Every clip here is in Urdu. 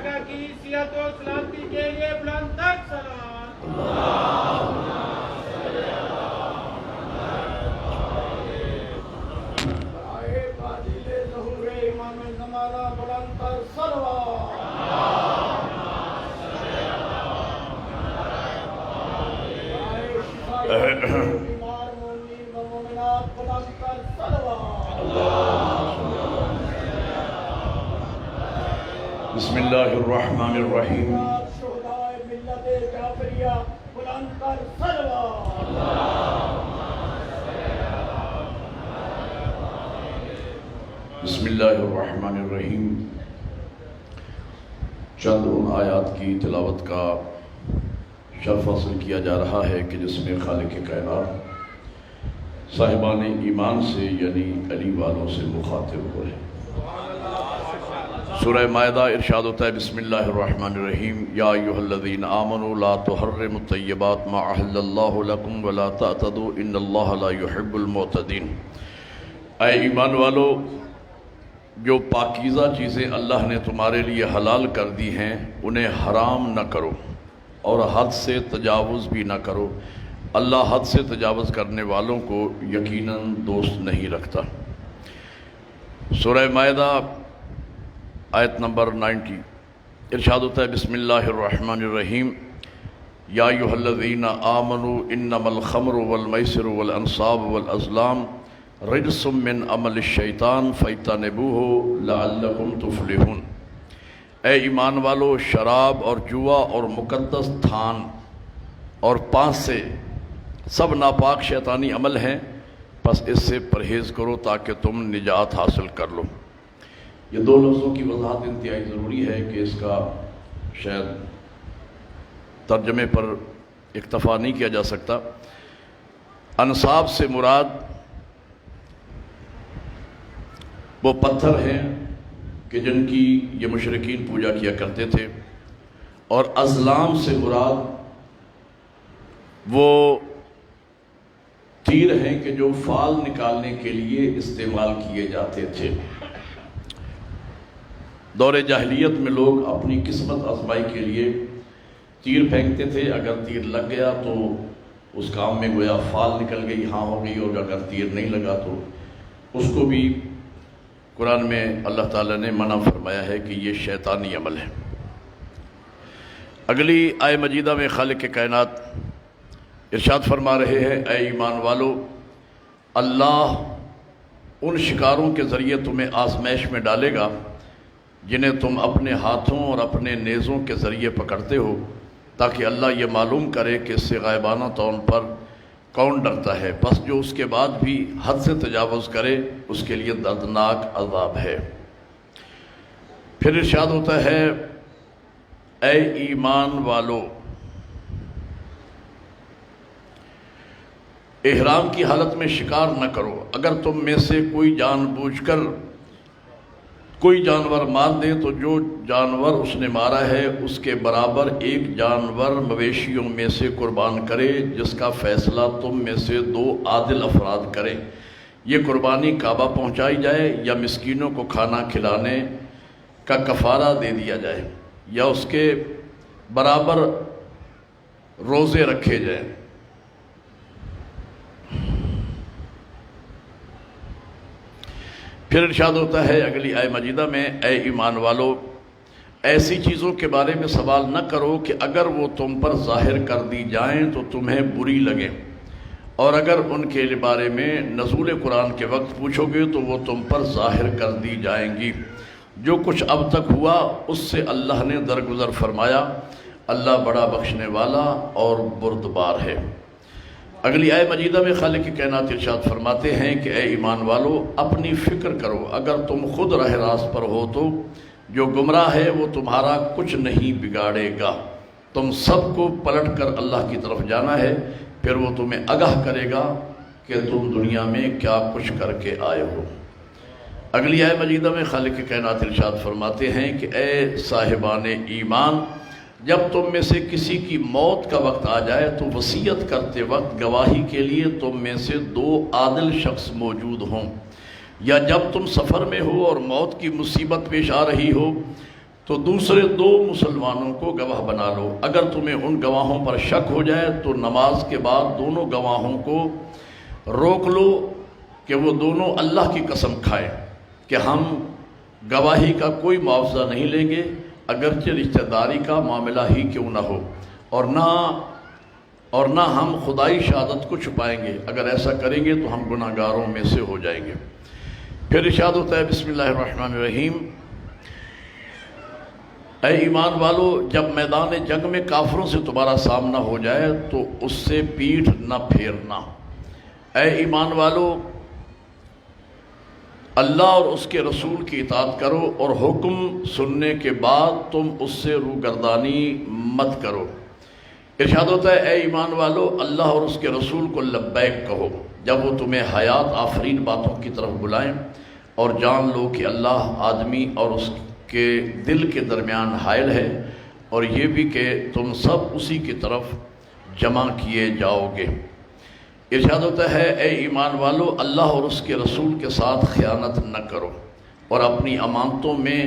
آقا کی صحت و سلامتی کے لیے بلند تر صلوات۔ بسم اللہ الرحمن الرحیم۔ بسم اللہ الرحمن الرحیم۔ چند ان آیات کی تلاوت کا شرف حاصل کیا جا رہا ہے کہ جس میں خالق کائنات صاحبان ایمان سے یعنی علی والوں سے مخاطب ہوئے۔ سورہ مائدہ ارشاد ہوتا ہے بسم اللہ الرحمن الرحیم یا ایھا الذین آمنوا لا تحرموا الطیبات ما احل اللہ لکم ولا تعتدوا ان اللہ لا يحب المعتدین۔ اے ایمان والو، جو پاکیزہ چیزیں اللہ نے تمہارے لیے حلال کر دی ہیں انہیں حرام نہ کرو اور حد سے تجاوز بھی نہ کرو، اللہ حد سے تجاوز کرنے والوں کو یقیناً دوست نہیں رکھتا۔ سورہ مائدہ آیت نمبر 90 ارشاد ہوتا ہے بسم اللہ الرحمن الرحیم یا ایھا الذین آمنوا انما الخمر والمیسر والانصاب والازلام رجس من عمل الشیطان فاجتنبوہ لعلکم تفلحون۔ اے ایمان والو، شراب اور جوا اور مقدس تھان اور پانسے سب ناپاک شیطانی عمل ہیں، پس اس سے پرہیز کرو تاکہ تم نجات حاصل کر لو۔ یہ دو لفظوں کی وضاحت انتہائی ضروری ہے کہ اس کا شاید ترجمے پر اکتفا نہیں کیا جا سکتا۔ انصاب سے مراد وہ پتھر ہیں کہ جن کی یہ مشرکین پوجا کیا کرتے تھے، اور ازلام سے مراد وہ تیر ہیں کہ جو فال نکالنے کے لیے استعمال کیے جاتے تھے۔ دور جاہلیت میں لوگ اپنی قسمت آزمائی کے لیے تیر پھینکتے تھے، اگر تیر لگ گیا تو اس کام میں گویا فال نکل گئی، ہاں ہو گئی، اور اگر تیر نہیں لگا تو اس کو بھی قرآن میں اللہ تعالیٰ نے منع فرمایا ہے کہ یہ شیطانی عمل ہے۔ اگلی آیہ مجیدہ میں خالق کائنات ارشاد فرما رہے ہیں اے ایمان والو، اللہ ان شکاروں کے ذریعے تمہیں آزمائش میں ڈالے گا جنہیں تم اپنے ہاتھوں اور اپنے نیزوں کے ذریعے پکڑتے ہو، تاکہ اللہ یہ معلوم کرے کہ اس سے غائبانہ طور پر کون ڈرتا ہے، پس جو اس کے بعد بھی حد سے تجاوز کرے اس کے لیے دردناک عذاب ہے۔ پھر ارشاد ہوتا ہے اے ایمان والو، احرام کی حالت میں شکار نہ کرو۔ اگر تم میں سے کوئی جان بوجھ کر کوئی جانور مار دے تو جو جانور اس نے مارا ہے اس کے برابر ایک جانور مویشیوں میں سے قربان کرے، جس کا فیصلہ تم میں سے 2 عادل افراد کرے۔ یہ قربانی کعبہ پہنچائی جائے یا مسکینوں کو کھانا کھلانے کا کفارہ دے دیا جائے یا اس کے برابر روزے رکھے جائیں۔ پھر ارشاد ہوتا ہے اگلی آیہ مجیدہ میں اے ایمان والو، ایسی چیزوں کے بارے میں سوال نہ کرو کہ اگر وہ تم پر ظاہر کر دی جائیں تو تمہیں بری لگیں، اور اگر ان کے بارے میں نزول قرآن کے وقت پوچھو گے تو وہ تم پر ظاہر کر دی جائیں گی۔ جو کچھ اب تک ہوا اس سے اللہ نے درگزر فرمایا، اللہ بڑا بخشنے والا اور بردبار ہے۔ اگلی آیہ مجیدہ میں خالق کائنات ارشاد فرماتے ہیں کہ اے ایمان والو، اپنی فکر کرو، اگر تم خود راہ راست پر ہو تو جو گمراہ ہے وہ تمہارا کچھ نہیں بگاڑے گا۔ تم سب کو پلٹ کر اللہ کی طرف جانا ہے، پھر وہ تمہیں آگاہ کرے گا کہ تم دنیا میں کیا کچھ کر کے آئے ہو۔ اگلی آیہ مجیدہ میں خالق کائنات ارشاد فرماتے ہیں کہ اے صاحبان ایمان، جب تم میں سے کسی کی موت کا وقت آ جائے تو وصیت کرتے وقت گواہی کے لیے تم میں سے 2 عادل شخص موجود ہوں، یا جب تم سفر میں ہو اور موت کی مصیبت پیش آ رہی ہو تو دوسرے 2 مسلمانوں کو گواہ بنا لو۔ اگر تمہیں ان گواہوں پر شک ہو جائے تو نماز کے بعد دونوں گواہوں کو روک لو کہ وہ دونوں اللہ کی قسم کھائیں کہ ہم گواہی کا کوئی معاوضہ نہیں لیں گے، اگرچہ رشتہ داری کا معاملہ ہی کیوں نہ ہو، اور نہ ہم خدائی شہادت کو چھپائیں گے، اگر ایسا کریں گے تو ہم گناہ گاروں میں سے ہو جائیں گے۔ پھر ارشاد ہوتا ہے بسم اللہ الرحمن الرحیم، اے ایمان والو، جب میدان جنگ میں کافروں سے تمہارا سامنا ہو جائے تو اس سے پیٹھ نہ پھیرنا۔ اے ایمان والو، اللہ اور اس کے رسول کی اطاعت کرو اور حکم سننے کے بعد تم اس سے روگردانی مت کرو۔ ارشاد ہوتا ہے اے ایمان والو، اللہ اور اس کے رسول کو لبیک کہو جب وہ تمہیں حیات آفرین باتوں کی طرف بلائیں، اور جان لو کہ اللہ آدمی اور اس کے دل کے درمیان حائل ہے، اور یہ بھی کہ تم سب اسی کی طرف جمع کیے جاؤ گے۔ ارشاد ہوتا ہے اے ایمان والو، اللہ اور اس کے رسول کے ساتھ خیانت نہ کرو اور اپنی امانتوں میں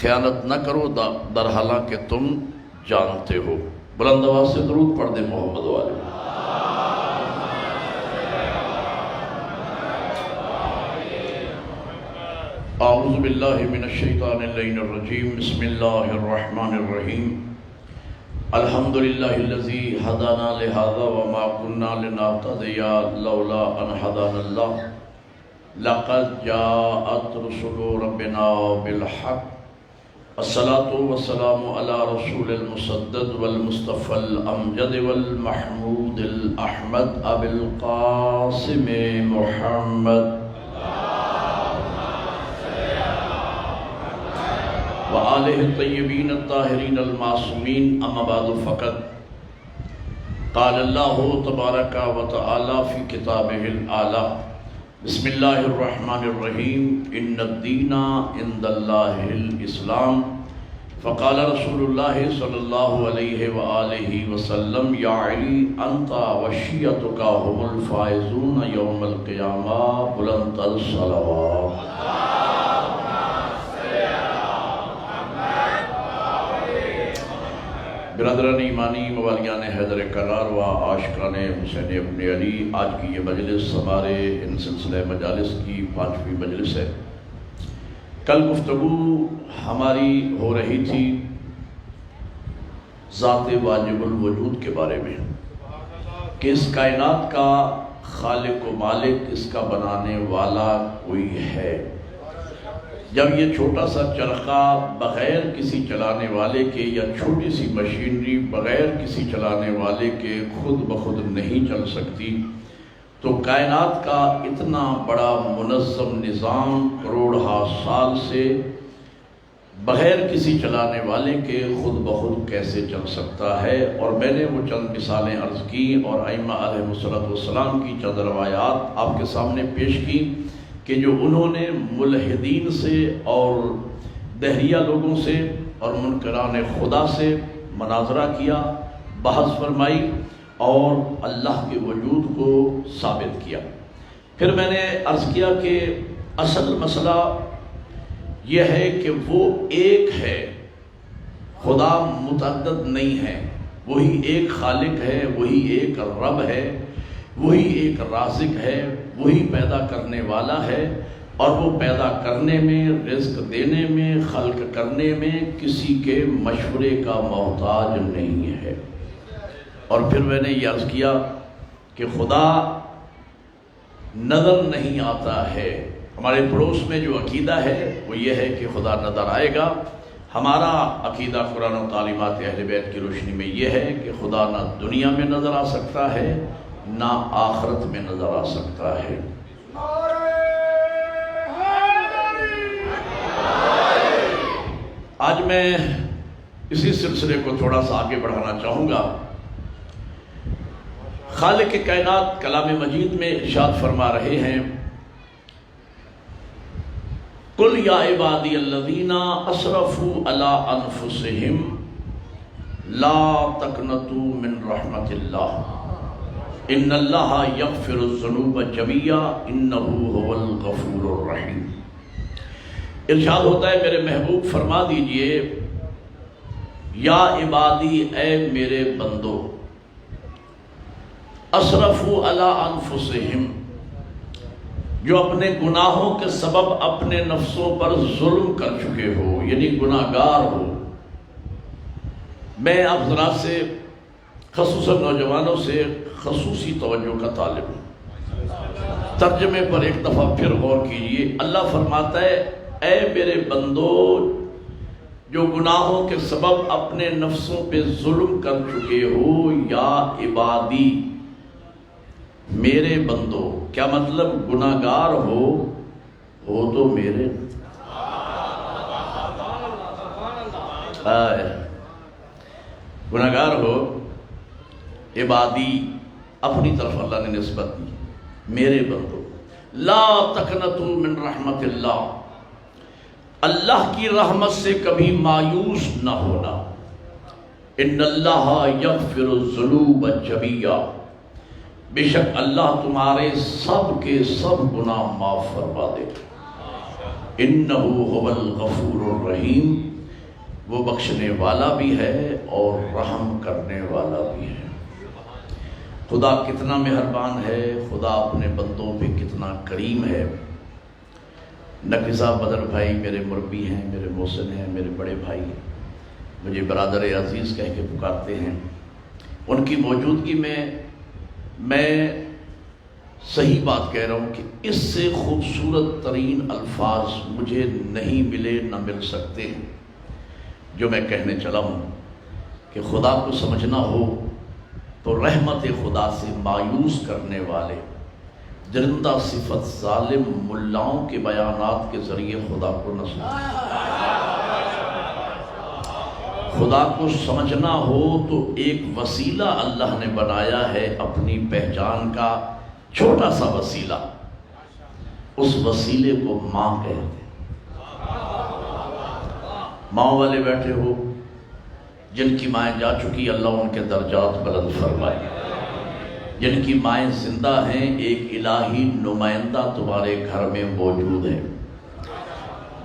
خیانت نہ کرو، در حالانکہ تم جانتے ہو۔ بلند آواز سے درود پڑھ دیں محمد والے۔ اعوذ باللہ من الشیطان اللعین الرجیم، بسم اللہ الرحمن الرحیم، الحمدللہ الذی ہدانا لہذا وما كنا لنہتدی لولا ان ہدانا اللہ، لقد جاءت رسل ربنا بالحق، الصلاة والسلام علی رسول المسدد والمصطفى الامجد والمحمود الاحمد ابی القاسم محمد وآلہ الطیبین الطاہرین المعصومین، اما بعد فقط قال اللہ تبارک و تعالی فی کتابہ الاعلی، بسم اللہ الرحمن الرحیم، ان الدین عند اللہ الاسلام، فقال رسول اللہ صلی اللہ علیہ وآلہ وسلم، یا علی انت وشیعتک هم الفائزون یوم القیامہ، بلند الصلوات۔ برادران ایمانی، موالیان حیدر کرار و عاشقان حسین ابن علی، آج کی یہ مجلس ہمارے ان سلسلہ مجالس کی 5ویں مجلس ہے۔ کل گفتگو ہماری ہو رہی تھی ذات واجب الوجود کے بارے میں کہ اس کائنات کا خالق و مالک، اس کا بنانے والا کوئی ہے۔ جب یہ چھوٹا سا چرخہ بغیر کسی چلانے والے کے، یا چھوٹی سی مشینری بغیر کسی چلانے والے کے خود بخود نہیں چل سکتی، تو کائنات کا اتنا بڑا منظم نظام کروڑہا سال سے بغیر کسی چلانے والے کے خود بخود کیسے چل سکتا ہے۔ اور میں نے وہ چند مثالیں عرض کی اور ائمہ علیہ السلام کی چند روایات آپ کے سامنے پیش کی کہ جو انہوں نے ملحدین سے اور دہریہ لوگوں سے اور منکران خدا سے مناظرہ کیا، بحث فرمائی اور اللہ کے وجود کو ثابت کیا۔ پھر میں نے عرض کیا کہ اصل مسئلہ یہ ہے کہ وہ ایک ہے، خدا متعدد نہیں ہے، وہی ایک خالق ہے، وہی ایک رب ہے، وہی ایک رازق ہے، وہی پیدا کرنے والا ہے، اور وہ پیدا کرنے میں، رزق دینے میں، خلق کرنے میں کسی کے مشورے کا محتاج نہیں ہے۔ اور پھر میں نے یہ عرض کیا کہ خدا نظر نہیں آتا ہے۔ ہمارے پڑوس میں جو عقیدہ ہے وہ یہ ہے کہ خدا نظر آئے گا۔ ہمارا عقیدہ قرآن و تعلیمات اہل بیت کی روشنی میں یہ ہے کہ خدا نہ دنیا میں نظر آ سکتا ہے، نہ آخرت میں نظر آ سکتا ہے۔ آج میں اسی سلسلے کو تھوڑا سا آگے بڑھانا چاہوں گا۔ خالق کائنات کلام مجید میں ارشاد فرما رہے ہیں، قل یا عبادی الذین اسرفوا علی انفسہم لا تقنطوا من رحمت اللہ ان اللہ یغفر الذنوب جميعا انہ هو الغفور الرحیم۔ ارشاد ہوتا ہے میرے محبوب فرما دیجئے یا عبادی اے میرے بندو، اسرفوا علی انفسہم، جو اپنے گناہوں کے سبب اپنے نفسوں پر ظلم کر چکے ہو، یعنی گناہگار ہو۔ میں آپ ذرا سے خصوصاً نوجوانوں سے خصوصی توجہ کا طالب ہوں۔ ترجمے پر ایک دفعہ پھر غور کیجئے۔ اللہ فرماتا ہے اے میرے بندو جو گناہوں کے سبب اپنے نفسوں پہ ظلم کر چکے ہو، یا عبادی میرے بندو، کیا مطلب؟ گناہگار ہو تو میرے، گناہگار ہو، عبادی اپنی طرف اللہ نے نسبت دی، میرے بندو، لا تقنطوا من رحمت اللہ، اللہ کی رحمت سے کبھی مایوس نہ ہونا۔ ان اللہ یغفر الذنوب جميعا، بے شک اللہ تمہارے سب کے سب گناہ معاف فرما دے۔ انہ هو الغفور الرحیم، وہ بخشنے والا بھی ہے اور رحم کرنے والا بھی ہے۔ خدا کتنا مہربان ہے، خدا اپنے بندوں پہ کتنا کریم ہے۔ نقوی صاحب بدر بھائی میرے مربی ہیں، میرے محسن ہیں، میرے بڑے بھائی ہیں، مجھے برادر عزیز کہہ کے پکارتے ہیں۔ ان کی موجودگی میں صحیح بات کہہ رہا ہوں کہ اس سے خوبصورت ترین الفاظ مجھے نہیں ملے، نہ مل سکتے ہیں، جو میں کہنے چلا ہوں کہ خدا کو سمجھنا ہو تو رحمت خدا سے مایوس کرنے والے درندہ صفت ظالم ملاؤں کے بیانات کے ذریعے خدا کو نہ سمجھنا۔ خدا کو سمجھنا ہو تو ایک وسیلہ اللہ نے بنایا ہے اپنی پہچان کا، چھوٹا سا وسیلہ، اس وسیلے کو ماں کہتے ہیں۔ ماں والے بیٹھے ہو، جن کی مائیں جا چکی اللہ ان کے درجات بلند فرمائے، جن کی مائیں زندہ ہیں ایک الہی نمائندہ تمہارے گھر میں موجود ہے۔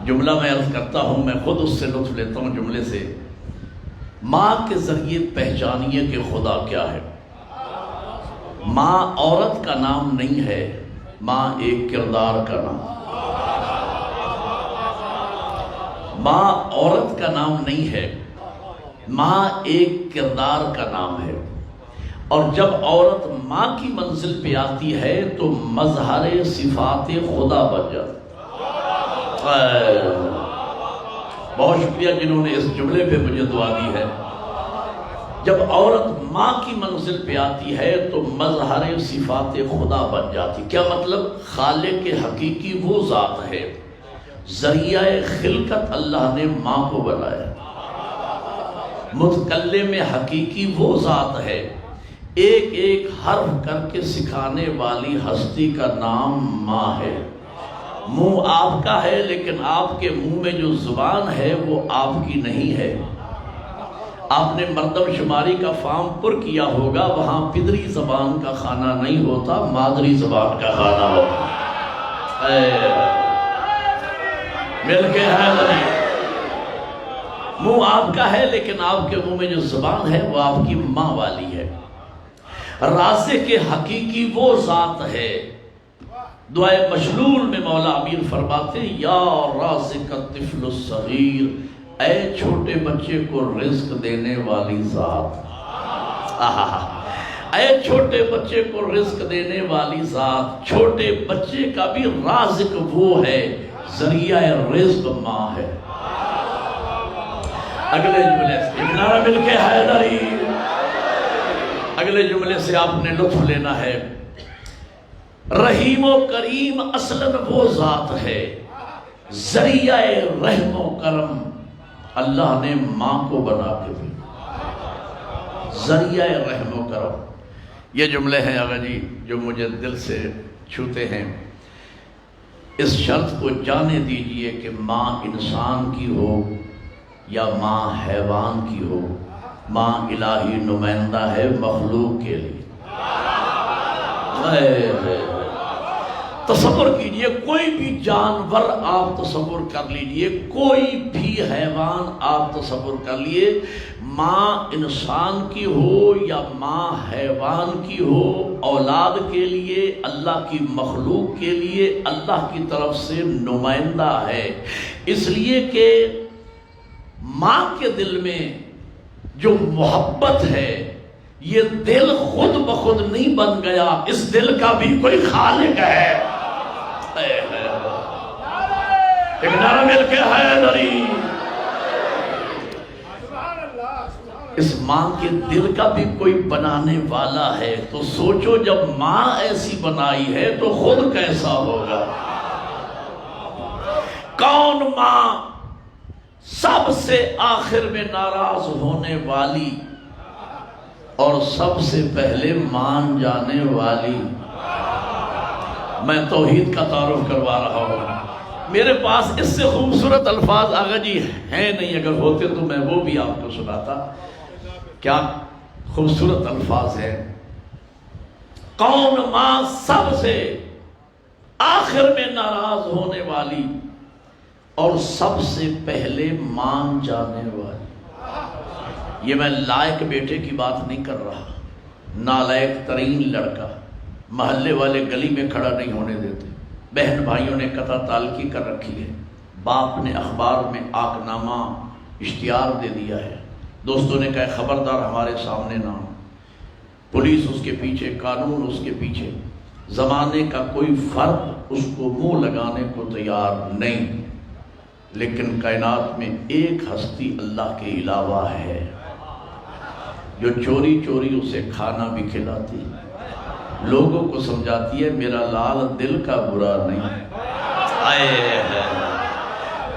جملہ میں عرض کرتا ہوں، میں خود اس سے لطف لیتا ہوں جملے سے، ماں کے ذریعے پہچانیے کہ خدا کیا ہے۔ ماں عورت کا نام نہیں ہے، ماں ایک کردار کا نام۔ ماں عورت کا نام نہیں ہے، ماں ایک کردار کا نام ہے۔ اور جب عورت ماں کی منزل پہ آتی ہے تو مظہر صفات خدا بن جاتی۔ بہت شکریہ جنہوں نے اس جملے پہ مجھے دعا دی ہے۔ جب عورت ماں کی منزل پہ آتی ہے تو مظہر صفات خدا بن جاتی۔ کیا مطلب؟ خالق حقیقی وہ ذات ہے، ذریعہ خلقت اللہ نے ماں کو بنایا۔ متکلم حقیقی وہ ذات ہے، ایک ایک حرف کر کے سکھانے والی ہستی کا نام ماں ہے۔ منہ آپ کا ہے لیکن آپ کے منہ میں جو زبان ہے وہ آپ کی نہیں ہے۔ آپ نے مردم شماری کا فارم پر کیا ہوگا، وہاں پدری زبان کا کھانا نہیں ہوتا، مادری زبان کا کھانا ہوتا۔ مل کے ہے نہیں، منہ آپ کا ہے لیکن آپ کے منہ میں جو زبان ہے وہ آپ کی ماں والی ہے۔ رازق حقیقی وہ ذات ہے، دعائے مشلول میں مولا امیر فرماتے یا رازق الطفل الصغیر، اے چھوٹے بچے کو رزق دینے والی ذات۔ اے چھوٹے بچے کو رزق دینے والی ذات، چھوٹے بچے کا بھی رازق وہ ہے، ذریعہ رزق ماں ہے۔ اگلے جملے سے نعرہ مل کے حیدری، اگلے جملے سے آپ نے لطف لینا ہے۔ رحیم و کریم اصلاً وہ ذات ہے، ذریعہ رحم و کرم اللہ نے ماں کو بنا کے دی، ذریعہ رحم و کرم۔ یہ جملے ہیں آقا جی جو مجھے دل سے چھوتے ہیں۔ اس شرط کو جانے دیجئے کہ ماں انسان کی ہو یا ماں حیوان کی ہو، ماں الہی نمائندہ ہے مخلوق کے لیے۔ تصور کیجئے کوئی بھی جانور آپ تصور کر لیجئے، کوئی بھی حیوان آپ تصور کر لیے، ماں انسان کی ہو یا ماں حیوان کی ہو، اولاد کے لیے، اللہ کی مخلوق کے لیے اللہ کی طرف سے نمائندہ ہے، اس لیے کہ ماں کے دل میں جو محبت ہے یہ دل خود بخود نہیں بن گیا، اس دل کا بھی کوئی خالق ہے۔ ایک نعرہ مل کے حیدری۔ اس ماں کے دل کا بھی کوئی بنانے والا ہے، تو سوچو جب ماں ایسی بنائی ہے تو خود کیسا ہوگا۔ کون ماں سب سے آخر میں ناراض ہونے والی اور سب سے پہلے مان جانے والی؟ میں توحید کا تعارف کروا رہا ہوں، میرے پاس اس سے خوبصورت الفاظ آغا جی ہیں نہیں، اگر ہوتے تو میں وہ بھی آپ کو سناتا۔ کیا خوبصورت الفاظ ہیں۔ کون ماں سب سے آخر میں ناراض ہونے والی اور سب سے پہلے مان جانے والی۔ یہ میں لائق بیٹے کی بات نہیں کر رہا، نالائق ترین لڑکا، محلے والے گلی میں کھڑا نہیں ہونے دیتے، بہن بھائیوں نے قطع تعلقی کر رکھی ہے، باپ نے اخبار میں آک نامہ اشتہار دے دیا ہے، دوستوں نے کہا خبردار ہمارے سامنے نہ ہو، پولیس اس کے پیچھے، قانون اس کے پیچھے، زمانے کا کوئی فرد اس کو منہ لگانے کو تیار نہیں، لیکن کائنات میں ایک ہستی اللہ کے علاوہ ہے جو چوری چوری اسے کھانا بھی کھلاتی، لوگوں کو سمجھاتی ہے میرا لال دل کا برا نہیں۔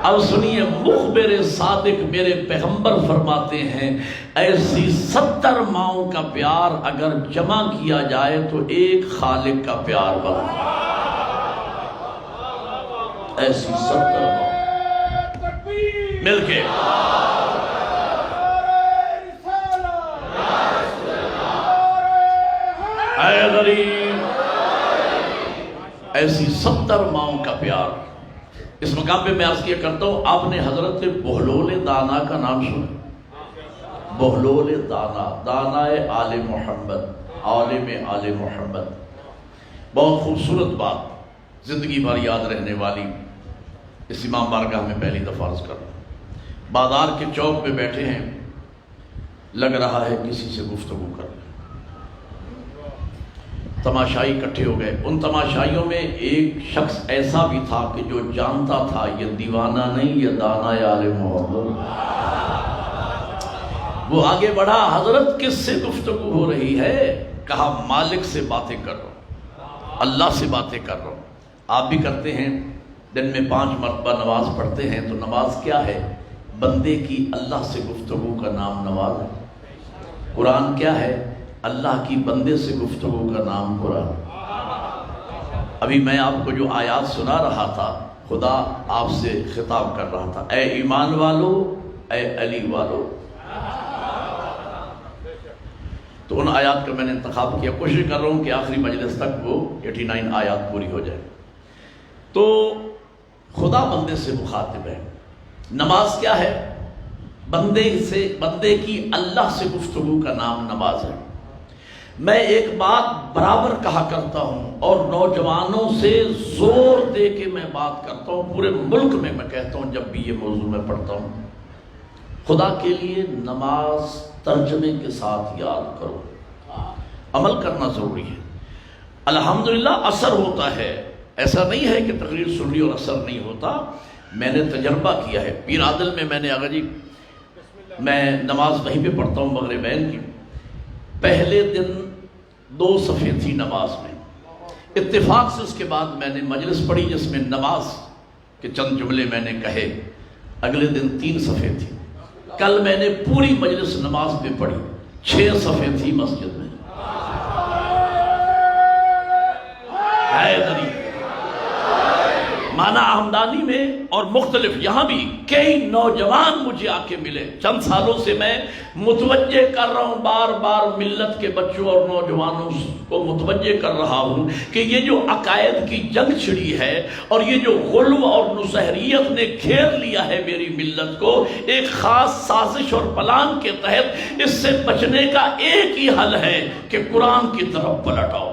اب سنیے، مخبر صادق میرے پیغمبر فرماتے ہیں ایسی 70 ماؤں کا پیار اگر جمع کیا جائے تو ایک خالق کا پیار بنتا، ایسی 70 ماؤں مل کے۔ ایسی 70 ماؤں کا پیار۔ اس مقام پہ میں عرض کیا کرتا ہوں، آپ نے حضرت بہلول دانا کا نام سنا؟ بہلول دانا، دانائے آل محمد، عالم آل محمد، بہت خوبصورت بات، زندگی بھر یاد رہنے والی۔ اس امام بارگاہ میں پہلی دفعہ عرض کر رہا ہوں، بازار کے چوک پہ بیٹھے ہیں، لگ رہا ہے کسی سے گفتگو کر رہے ہیں، تماشائی اکٹھے ہو گئے۔ ان تماشائیوں میں ایک شخص ایسا بھی تھا کہ جو جانتا تھا یہ دیوانہ نہیں، یہ دانا آل محمد۔ وہ آگے بڑھا، حضرت کس سے گفتگو ہو رہی ہے؟ کہا مالک سے باتیں کر رہا ہوں، اللہ سے باتیں کر رہا ہوں۔ آپ بھی کرتے ہیں، دن میں 5 مرتبہ نماز پڑھتے ہیں، تو نماز کیا ہے؟ بندے کی اللہ سے گفتگو کا نام نماز ہے۔ قرآن کیا ہے؟ اللہ کی بندے سے گفتگو کا نام قرآن۔ ابھی میں آپ کو جو آیات سنا رہا تھا، خدا آپ سے خطاب کر رہا تھا، اے ایمان والو، اے علی والو۔ تو ان آیات کا میں نے انتخاب کیا، کوشش کر رہا ہوں کہ آخری مجلس تک وہ 89 آیات پوری ہو جائے۔ تو خدا بندے سے مخاطب ہے۔ نماز کیا ہے؟ بندے کی اللہ سے گفتگو کا نام نماز ہے۔ میں ایک بات برابر کہا کرتا ہوں اور نوجوانوں سے زور دے کے میں بات کرتا ہوں، پورے ملک میں میں کہتا ہوں جب بھی یہ موضوع میں پڑھتا ہوں، خدا کے لیے نماز ترجمے کے ساتھ یاد کرو، عمل کرنا ضروری ہے۔ الحمدللہ اثر ہوتا ہے، ایسا نہیں ہے کہ تقریر سن لی اور اثر نہیں ہوتا۔ میں نے تجربہ کیا ہے، پیر عادل میں نے آگا جی، میں نماز وہیں پہ پڑھتا ہوں مغربین کی، پہلے دن 2 صفحے تھی نماز میں، اتفاق سے اس کے بعد میں نے مجلس پڑھی جس میں نماز کے چند جملے میں نے کہے، اگلے دن 3 صفحے تھی۔ کل میں نے پوری مجلس نماز پہ پڑھی، 6 صفحے تھی مسجد میں۔ مانا ہمدانی میں اور مختلف یہاں بھی کئی نوجوان مجھے آ کے ملے. چند سالوں سے میں متوجہ کر رہا ہوں، بار بار ملت کے بچوں اور نوجوانوں کو متوجہ کر رہا ہوں کہ یہ جو عقائد کی جنگ چھڑی ہے اور یہ جو غلو اور نصیحریت نے گھیر لیا ہے میری ملت کو، ایک خاص سازش اور پلان کے تحت اس سے بچنے کا ایک ہی حل ہے کہ قرآن کی طرف پلٹ آؤ،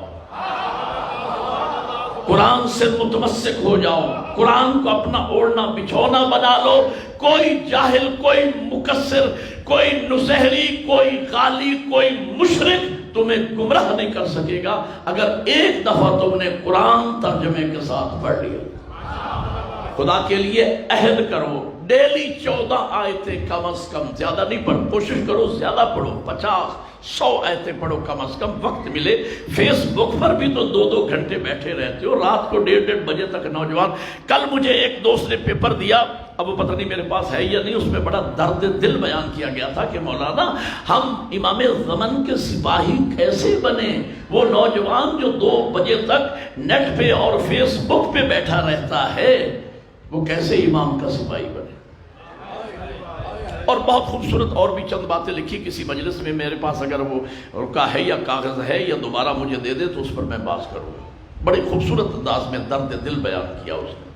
قرآن سے متمسک ہو جاؤ، قرآن کو اپنا اوڑھنا بچھونا بنا لو. کوئی جاہل، کوئی مکسر، کوئی نصیحری، کوئی غالی، کوئی مشرک تمہیں گمراہ نہیں کر سکے گا اگر ایک دفعہ تم نے قرآن ترجمے کے ساتھ پڑھ لیا. خدا کے لیے عہد کرو، ڈیلی 14 آیتیں کم از کم، زیادہ نہیں پڑھو، کوشش کرو زیادہ پڑھو، 50-100 آیتیں پڑھو کم از کم، وقت ملے. فیس بک پر بھی تو 2-2 گھنٹے بیٹھے رہتے ہو، رات کو 1:30 بجے تک نوجوان. کل مجھے ایک دوست نے پیپر دیا، اب وہ پتہ نہیں میرے پاس ہے یا نہیں، اس میں بڑا درد دل بیان کیا گیا تھا کہ مولانا ہم امام زمن کے سپاہی کیسے بنے. وہ نوجوان جو 2 بجے تک نیٹ پہ اور فیس بک پہ بیٹھا رہتا ہے، وہ کیسے امام کا سپاہی بنے. اور بہت خوبصورت اور بھی چند باتیں لکھی کسی مجلس میں، میرے پاس اگر وہ رکا ہے یا کاغذ ہے یا دوبارہ مجھے دے دے تو اس پر میں بات کروں. بڑی خوبصورت انداز میں درد دل بیان کیا اس نے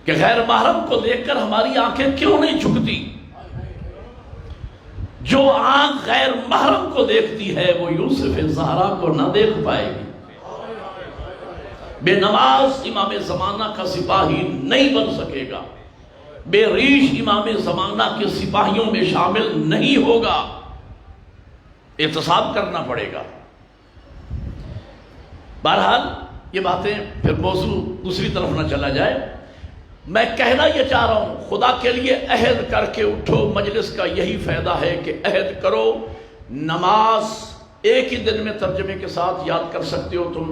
کہ غیر محرم کو دیکھ کر ہماری آنکھیں کیوں نہیں جھکتی. جو آنکھ غیر محرم کو دیکھتی ہے وہ یوسف زہرا کو نہ دیکھ پائے گی. بے نماز امام زمانہ کا سپاہی نہیں بن سکے گا، بے ریش امام زمانہ کے سپاہیوں میں شامل نہیں ہوگا. احتساب کرنا پڑے گا. بہرحال یہ باتیں پھر موضوع دوسری طرف نہ چلا جائے. میں کہنا یہ چاہ رہا ہوں، خدا کے لیے عہد کر کے اٹھو. مجلس کا یہی فائدہ ہے کہ عہد کرو. نماز ایک ہی دن میں ترجمے کے ساتھ یاد کر سکتے ہو تم،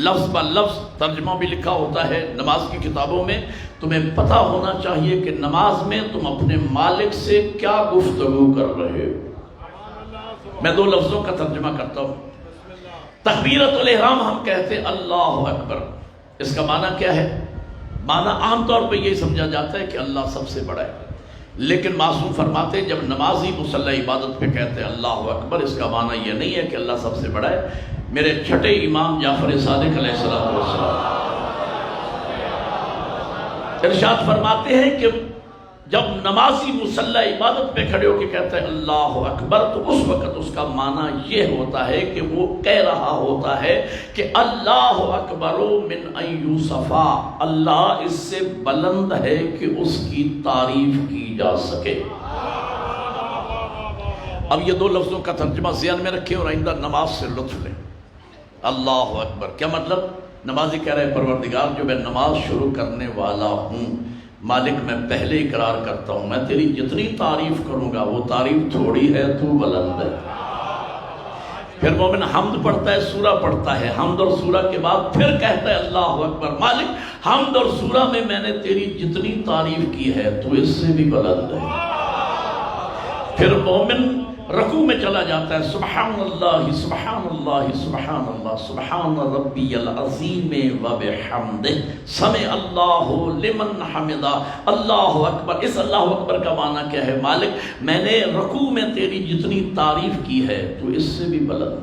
لفظ با لفظ ترجمہ بھی لکھا ہوتا ہے نماز کی کتابوں میں. تمہیں پتہ ہونا چاہیے کہ نماز میں تم اپنے مالک سے کیا گفتگو کر رہے ہو. میں 2 لفظوں کا ترجمہ کرتا ہوں. تکبیرۃ الاحرام ہم کہتے ہیں اللہ اکبر. اس کا معنی کیا ہے؟ معنی عام طور پہ یہی سمجھا جاتا ہے کہ اللہ سب سے بڑا ہے. لیکن معصوم فرماتے ہیں جب نمازی مصلی عبادت پہ کہتے ہیں اللہ اکبر، اس کا معنی یہ نہیں ہے کہ اللہ سب سے بڑا ہے. میرے چھٹے امام جعفر صادق علیہ السلام ارشاد فرماتے ہیں کہ جب نمازی مصلی عبادت پہ کھڑے ہو کے کہتے ہیں اللہ اکبر، تو اس وقت اس کا معنی یہ ہوتا ہے کہ وہ کہہ رہا ہوتا ہے کہ اللہ اکبر من ان یوصفا، اللہ اس سے بلند ہے کہ اس کی تعریف کی جا سکے. اب یہ 2 لفظوں کا ترجمہ ذہن میں رکھیں اور آئندہ نماز سے لطف لیں. اللہ اکبر کیا مطلب؟ نمازی کہہ رہے پروردگار جو میں نماز شروع کرنے والا ہوں، مالک میں پہلے اقرار کرتا ہوں میں تیری جتنی تعریف کروں گا وہ تعریف تھوڑی ہے، تو بلند ہے. پھر مومن حمد پڑھتا ہے، سورہ پڑھتا ہے، حمد اور سورہ کے بعد پھر کہتا ہے اللہ اکبر، مالک حمد اور سورہ میں نے تیری جتنی تعریف کی ہے تو اس سے بھی بلند ہے. پھر مومن رکوع میں چلا جاتا ہے، سبحان اللہ سبحان اللہ سبحان اللہ سبحان ربی العظیم و بحمدہ سمع اللہ لمن حمدہ اللہ اکبر. اس اللہ اکبر کا معنی کیا ہے؟ مالک میں نے رکوع میں تیری جتنی تعریف کی ہے تو اس سے بھی بلند.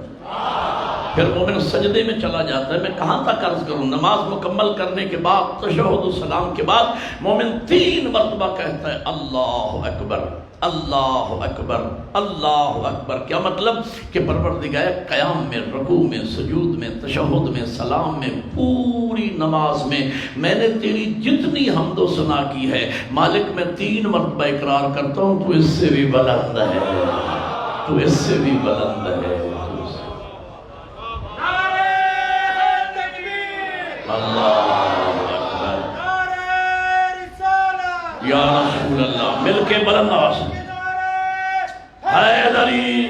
پھر مومن سجدے میں چلا جاتا ہے. میں کہاں تک عرض کروں؟ نماز مکمل کرنے کے بعد تشہد و سلام کے بعد مومن 3 مرتبہ کہتا ہے اللہ اکبر اللہ اکبر اللہ اکبر. کیا مطلب؟ کہ پروردگار قیام میں، رکوع میں، سجود میں، تشہد میں، سلام میں، پوری نماز میں نے تیری جتنی حمد و ثنا کی ہے مالک میں 3 مرتبہ اقرار کرتا ہوں تو اس سے بھی بلند ہے، تو اس سے بھی بلند ہے. اللہ اکبر یا رسول اللہ. مل کے بلند آواز حیدری.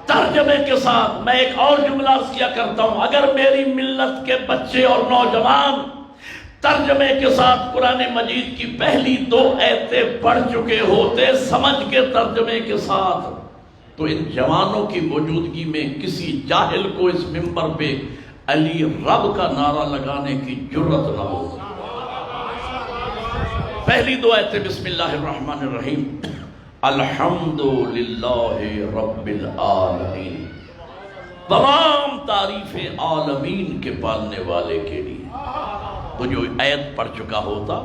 ترجمے کے ساتھ میں ایک اور جملہ کیا کرتا ہوں، اگر میری ملت کے بچے اور نوجوان ترجمے کے ساتھ قرآن مجید کی پہلی 2 آیتیں پڑھ چکے ہوتے سمجھ کے ترجمے کے ساتھ، تو ان جوانوں کی موجودگی میں کسی جاہل کو اس منبر پہ علی رب کا نعرہ لگانے کی جرت نہ ہو۔ پہلی دعا ہے بسم اللہ الرحمن الرحیم، الحمدللہ رب العالمین، تمام تعریفیں عالمین کے پالنے والے کے لیے۔ تو جو آیت پڑھ چکا ہوتا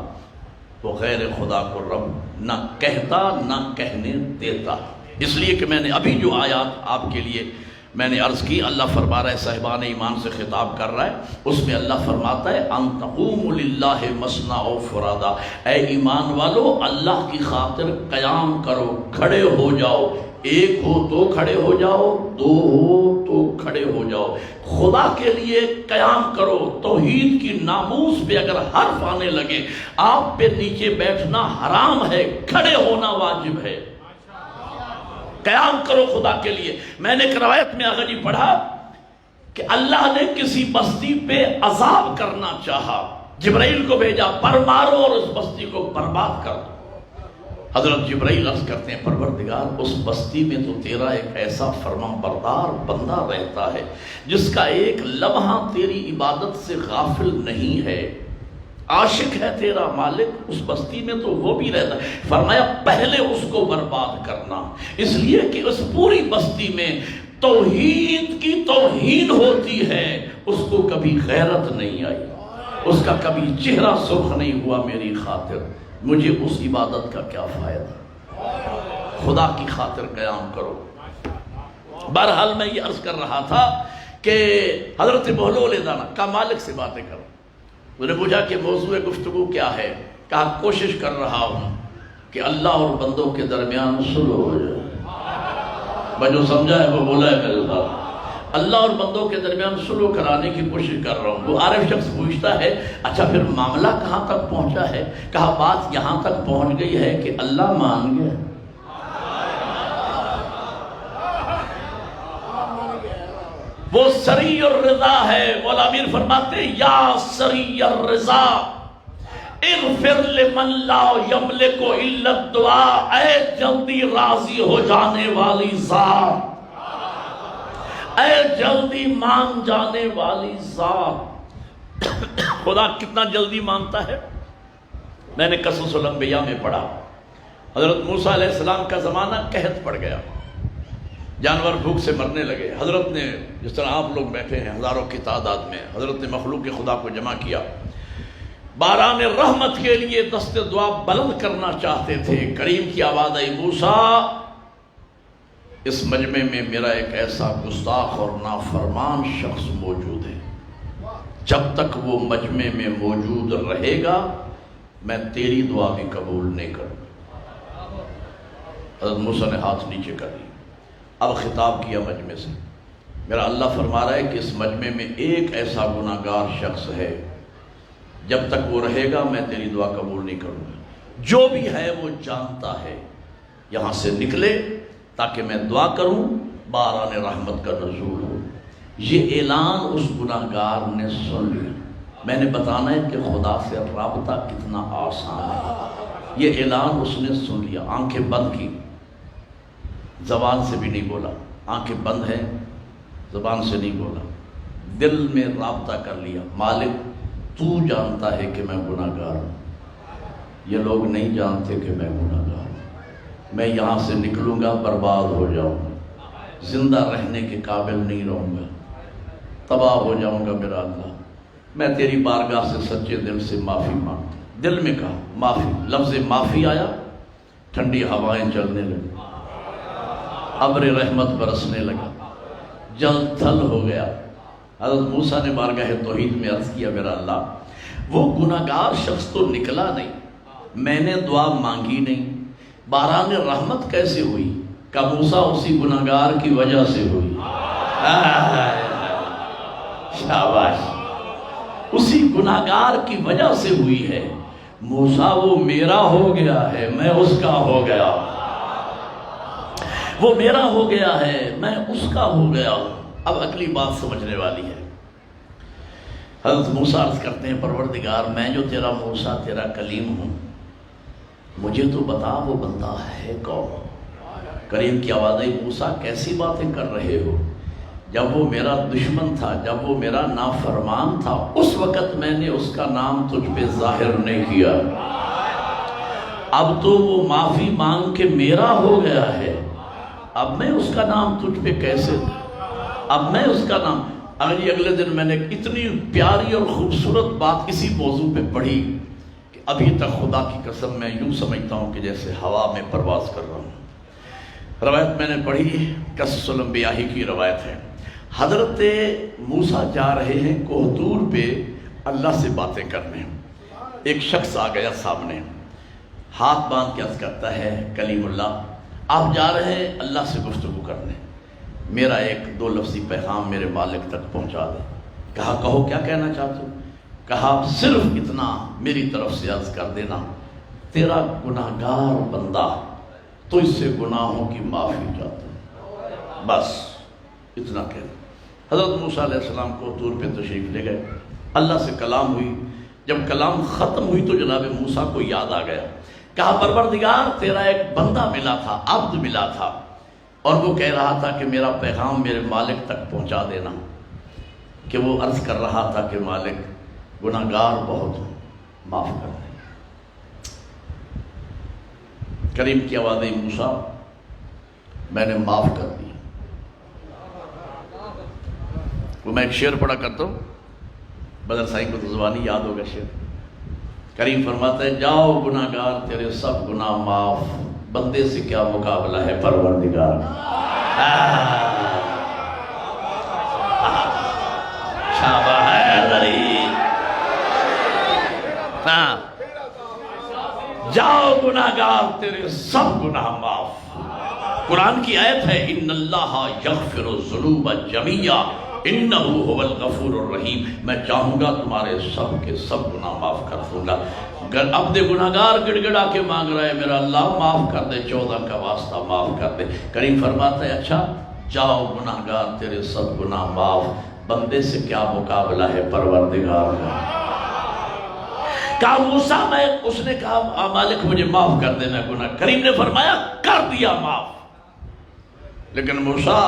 وہ غیر خدا کو رب نہ کہتا نہ کہنے دیتا۔ اس لیے کہ میں نے ابھی جو آیات آپ کے لیے میں نے عرض کی، اللہ فرما رہا ہے، صاحبان ایمان سے خطاب کر رہا ہے، اس میں اللہ فرماتا ہے ان تقوموا للہ مثنی و فرادا، اے ایمان والو اللہ کی خاطر قیام کرو، کھڑے ہو جاؤ، ایک ہو تو کھڑے ہو جاؤ، دو ہو تو کھڑے ہو جاؤ، خدا کے لیے قیام کرو۔ توحید کی ناموس پہ اگر حرف آنے لگے، آپ پہ نیچے بیٹھنا حرام ہے، کھڑے ہونا واجب ہے۔ قیام کرو خدا کے لیے۔ میں نے ایک روایت میں آگے پڑھا کہ اللہ نے کسی بستی پہ عذاب کرنا چاہا، جبرائیل کو بھیجا، پر مارو اور اس بستی کو برباد کر دو۔ حضرت جبرائیل عرض کرتے ہیں پروردگار اس بستی میں تو تیرا ایک ایسا فرمان بردار بندہ رہتا ہے جس کا ایک لمحہ تیری عبادت سے غافل نہیں ہے، عاشق ہے تیرا مالک، اس بستی میں تو وہ بھی رہتا ہے۔ فرمایا پہلے اس کو برباد کرنا، اس لیے کہ اس پوری بستی میں توحید کی توہین ہوتی ہے، اس کو کبھی غیرت نہیں آئی، اس کا کبھی چہرہ سرخ نہیں ہوا میری خاطر، مجھے اس عبادت کا کیا فائدہ۔ خدا کی خاطر قیام کرو۔ بہرحال میں یہ عرض کر رہا تھا کہ حضرت بہلول دانا کا مالک سے باتیں کرو۔ انہوں نے پوچھا کہ موضوع گفتگو کیا ہے؟ کہا کوشش کر رہا ہوں کہ اللہ اور بندوں کے درمیان صلح ہو جائے۔ میں جو سمجھا ہے وہ بولا ہے میرے ساتھ، اللہ اور بندوں کے درمیان صلح کرانے کی کوشش کر رہا ہوں۔ وہ عارف شخص پوچھتا ہے اچھا پھر معاملہ کہاں تک پہنچا ہے؟ کہا بات یہاں تک پہنچ گئی ہے کہ اللہ مان گیا۔ وہ سری الرضا ہے۔ مولا امیر فرماتے یا سری الرضا اغفر لمن لا یملک الا الدعاء، اے جلدی راضی ہو جانے والی ذات، اے جلدی مان جانے والی ذات۔ خدا کتنا جلدی مانتا ہے؟ میں نے قصص الانبیاء میں پڑھا، حضرت موسیٰ علیہ السلام کا زمانہ قحط پڑ گیا، جانور بھوک سے مرنے لگے۔ حضرت نے جس طرح آپ لوگ بیٹھے ہیں ہزاروں کی تعداد میں، حضرت نے مخلوق خدا کو جمع کیا، باران رحمت کے لیے دست دعا بلند کرنا چاہتے تھے۔ کریم کی آواز آئی موسیٰ اس مجمع میں میرا ایک ایسا گستاخ اور نافرمان شخص موجود ہے، جب تک وہ مجمع میں موجود رہے گا میں تیری دعا بھی قبول نہیں کروں۔ حضرت موسیٰ نے ہاتھ نیچے کر لی، اب خطاب کیا مجمع سے، میرا اللہ فرما رہا ہے کہ اس مجمع میں ایک ایسا گناہگار شخص ہے، جب تک وہ رہے گا میں تیری دعا قبول نہیں کروں گا۔ جو بھی ہے وہ جانتا ہے، یہاں سے نکلے تاکہ میں دعا کروں، باران رحمت کا نزول ہو۔ یہ اعلان اس گناہگار نے سن لیا۔ میں نے بتانا ہے کہ خدا سے رابطہ کتنا آسان ہے۔ یہ اعلان اس نے سن لیا، آنکھیں بند کی، زبان سے بھی نہیں بولا، آنکھیں بند ہیں، زبان سے نہیں بولا، دل میں رابطہ کر لیا، مالک تو جانتا ہے کہ میں گناہگار ہوں، یہ لوگ نہیں جانتے کہ میں گناہگار ہوں، میں یہاں سے نکلوں گا برباد ہو جاؤں گا، زندہ رہنے کے قابل نہیں رہوں گا، تباہ ہو جاؤں گا میرا اللہ، میں تیری بارگاہ سے سچے دل سے معافی مانگتا ہوں۔ دل میں کہا معافی، لفظ معافی آیا، ٹھنڈی ہوائیں چلنے لگی، ابر رحمت برسنے لگا، جل تھل ہو گیا۔ حضرت موسیٰ نے بارگاہ توحید میں عرض کیا میرا اللہ وہ گناہگار شخص تو نکلا نہیں، میں نے دعا مانگی نہیں، باران رحمت کیسے ہوئی؟ کہ موسیٰ اسی گناہگار کی وجہ سے ہوئی۔ شاباش، اسی گناہگار کی وجہ سے ہوئی ہے۔ موسیٰ وہ میرا ہو گیا ہے، میں اس کا ہو گیا، وہ میرا ہو گیا ہے، میں اس کا ہو گیا ہوں۔ اب اگلی بات سمجھنے والی ہے۔ حضرت موسیٰ عرض کرتے ہیں پروردگار میں جو تیرا موسیٰ تیرا کلیم ہوں، مجھے تو بتا وہ بندہ ہے کون؟ کریم کی آواز آئی موسیٰ کیسی باتیں کر رہے ہو؟ جب وہ میرا دشمن تھا، جب وہ میرا نافرمان تھا، اس وقت میں نے اس کا نام تجھ پہ ظاہر نہیں کیا۔ اب تو وہ معافی مانگ کے میرا ہو گیا ہے، اب میں اس کا نام تجھ پہ کیسے دوں؟ اب میں اس کا نام اگلے دن میں نے اتنی پیاری اور خوبصورت بات اسی موضوع پہ پڑھی کہ ابھی تک خدا کی قسم میں یوں سمجھتا ہوں کہ جیسے ہوا میں پرواز کر رہا ہوں۔ روایت میں نے پڑھی، قصص الانبیاء کی روایت ہے، حضرت موسیٰ جا رہے ہیں کوہ طور پہ اللہ سے باتیں کرنے۔ ایک شخص آ گیا سامنے، ہاتھ باندھ کے عرض کرتا ہے، کلیم اللہ آپ جا رہے ہیں اللہ سے گفتگو کرنے، میرا ایک دو لفظی پیغام میرے مالک تک پہنچا دیں۔ کہا کہو کیا کہنا چاہتے ہو؟ کہا صرف اتنا میری طرف سے عرض کر دینا، تیرا گناہگار بندہ تو اس سے گناہوں کی معافی چاہتا ہے، بس اتنا کہہ دیں۔ حضرت موسیٰ علیہ السلام کو طور پہ تشریف لے گئے، اللہ سے کلام ہوئی۔ جب کلام ختم ہوئی تو جناب موسیٰ کو یاد آ گیا، کہا پروردگار تیرا ایک بندہ ملا تھا، عبد ملا تھا، اور وہ کہہ رہا تھا کہ میرا پیغام میرے مالک تک پہنچا دینا، کہ وہ عرض کر رہا تھا کہ مالک گناہگار بہت ہوں، معاف کر دیں۔ کریم کی آواز آئی، موسیٰ میں نے معاف کر دی۔ وہ میں ایک شعر پڑھا کرتا ہوں، بدر سائی کو تو زبانی یاد ہوگا شعر۔ کریم فرماتا ہے، جاؤ گناہگار تیرے سب گناہ معاف، بندے سے کیا مقابلہ ہے پروردگار۔ شاباش ہے، ہاں جاؤ گناہگار تیرے سب گناہ معاف۔ قرآن کی آیت ہے، ان اللہ یغفر الذنوب جمیعا انہ هو الغفور الرحیم، میں چاہوں گا تمہارے سب کے سب گناہ معاف کر دوں گا۔ اگر عبد گناہگار گڑ گڑا کے مانگ رہا ہے میرا اللہ معاف کر دے، 14 کا واسطہ معاف کر دے، کریم فرماتا ہے اچھا جاؤ گناہگار تیرے سب گناہ معاف، بندے سے کیا مقابلہ ہے پروردگار کا۔ کہا موسیٰ میں، اس نے کہا مالک مجھے معاف کر دے میں گناہ، کریم نے فرمایا کر دیا معاف، لیکن موسیٰ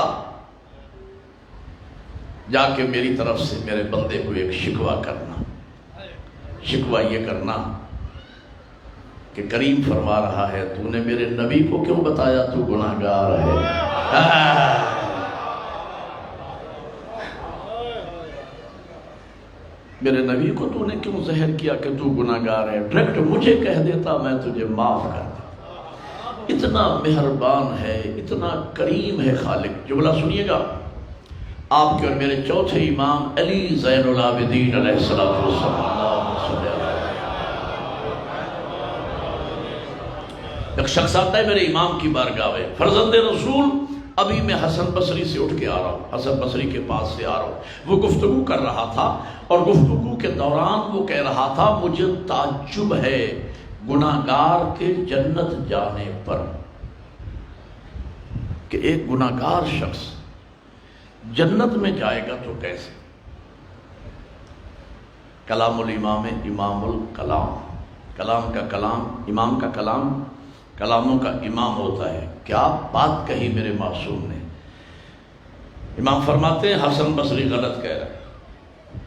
جا کے میری طرف سے میرے بندے کو ایک شکوہ کرنا، شکوہ یہ کرنا کہ کریم فرما رہا ہے تو نے میرے نبی کو کیوں بتایا تو گناہگار ہے؟ میرے نبی کو تو نے کیوں ظاہر کیا کہ تو گناہگار ہے؟ ڈائریکٹ مجھے کہہ دیتا میں تجھے معاف کر دیتا۔ اتنا مہربان ہے، اتنا کریم ہے خالق۔ جملہ سنیے گا، آپ کے اور میرے چوتھے امام علی زین العابدین علیہ السلام، ایک شخص آتا ہے میرے امام کی بارگاہ میں، فرزند رسول، ابھی میں حسن بصری سے اٹھ کے آ رہا ہوں، حسن بصری کے پاس سے آ رہا ہوں، وہ گفتگو کر رہا تھا، اور گفتگو کے دوران وہ کہہ رہا تھا مجھے تعجب ہے گناہگار کے جنت جانے پر، کہ ایک گناہگار شخص جنت میں جائے گا تو کیسے؟ کلام الامام امام الکلام، کلام کا کلام، امام کا کلام کلاموں کا امام ہوتا ہے۔ کیا بات کہی میرے معصوم نے۔ امام فرماتے ہیں حسن بصری غلط کہہ رہا ہے،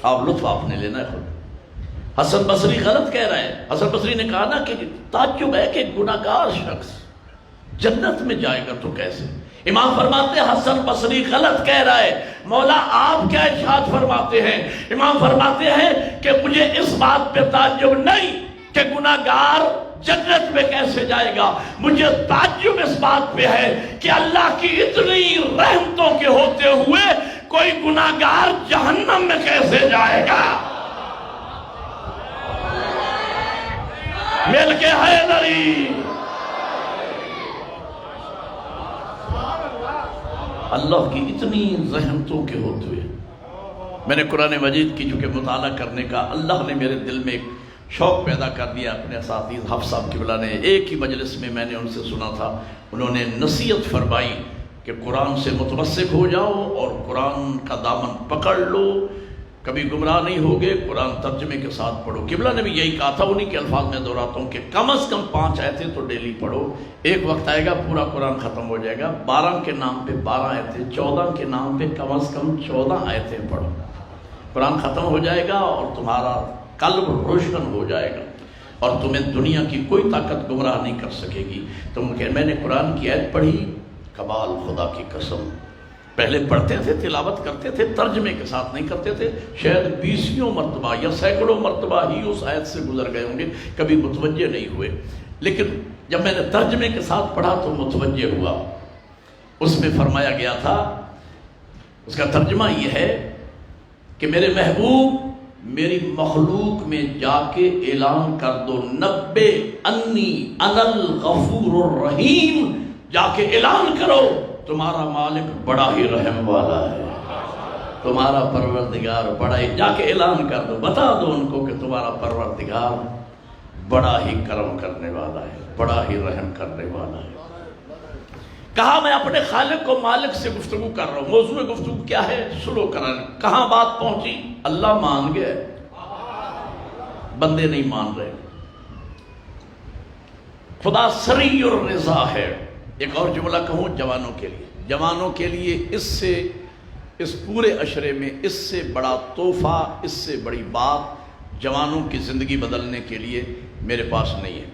آپ لطف آپ نے لینا ہے خود، حسن بصری غلط کہہ رہا ہے۔ حسن بصری نے کہا نا کہ تعجب ہے کہ گناہگار شخص جنت میں جائے گا تو کیسے؟ امام فرماتے ہیں حسن بصری غلط کہہ رہا ہے، مولا آپ کیا ارشاد فرماتے ہیں؟ امام فرماتے ہیں کہ مجھے اس بات پہ تعجب نہیں کہ گناہگار جنت میں کیسے جائے گا، مجھے تعجب اس بات پہ ہے کہ اللہ کی اتنی رحمتوں کے ہوتے ہوئے کوئی گناہگار جہنم میں کیسے جائے گا۔ مل کے حیدری، اللہ کی اتنی رحمتوں کے ہوتے ہوئے میں نے قرآن مجید کی چونکہ مطالعہ کرنے کا اللہ نے میرے دل میں ایک شوق پیدا کر دیا۔ اپنے اساتذہ حفظ صاحب قبلہ نے ایک ہی مجلس میں نے ان سے سنا تھا، انہوں نے نصیحت فرمائی کہ قرآن سے متمسک ہو جاؤ اور قرآن کا دامن پکڑ لو، کبھی گمراہ نہیں ہوگے، قرآن ترجمے کے ساتھ پڑھو۔ قبلہ نے بھی یہی کہا تھا، انہی کے الفاظ میں دہراتا ہوں کہ کم از کم 5 آیتیں تو ڈیلی پڑھو۔ ایک وقت آئے گا پورا قرآن ختم ہو جائے گا، 12 کے نام پہ 12 آیتیں، 14 کے نام پہ کم از کم 14 آیتیں پڑھو، قرآن ختم ہو جائے گا اور تمہارا قلب روشن ہو جائے گا اور تمہیں دنیا کی کوئی طاقت گمراہ نہیں کر سکے گی۔ تم کہ میں نے قرآن کی آیت پڑھی، کمال خدا کی قسم، پہلے پڑھتے تھے، تلاوت کرتے تھے، ترجمے کے ساتھ نہیں کرتے تھے، شاید 20 مرتبہ یا سینکڑوں مرتبہ ہی اس آیت سے گزر گئے ہوں گے، کبھی متوجہ نہیں ہوئے۔ لیکن جب میں نے ترجمے کے ساتھ پڑھا تو متوجہ ہوا۔ اس میں فرمایا گیا تھا، اس کا ترجمہ یہ ہے کہ میرے محبوب میری مخلوق میں جا کے اعلان کر دو، نبّے انی انا الغفور الرحیم، جا کے اعلان کرو تمہارا مالک بڑا ہی رحم والا ہے، تمہارا پروردگار بڑا ہی، جا کے اعلان کر دو، بتا دو ان کو کہ تمہارا پروردگار بڑا ہی کرم کرنے والا ہے، بڑا ہی رحم کرنے والا ہے۔ کہا میں اپنے خالق و مالک سے گفتگو کر رہا ہوں، موضوع گفتگو کیا ہے؟ سلو کرانے۔ کہاں بات پہنچی؟ اللہ مان گئے، بندے نہیں مان رہے۔ خدا سری الرضا ہے۔ ایک اور جملہ کہوں جوانوں کے لیے، جوانوں کے لیے اس پورے عشرے میں اس سے بڑا تحفہ، اس سے بڑی بات جوانوں کی زندگی بدلنے کے لیے میرے پاس نہیں ہے۔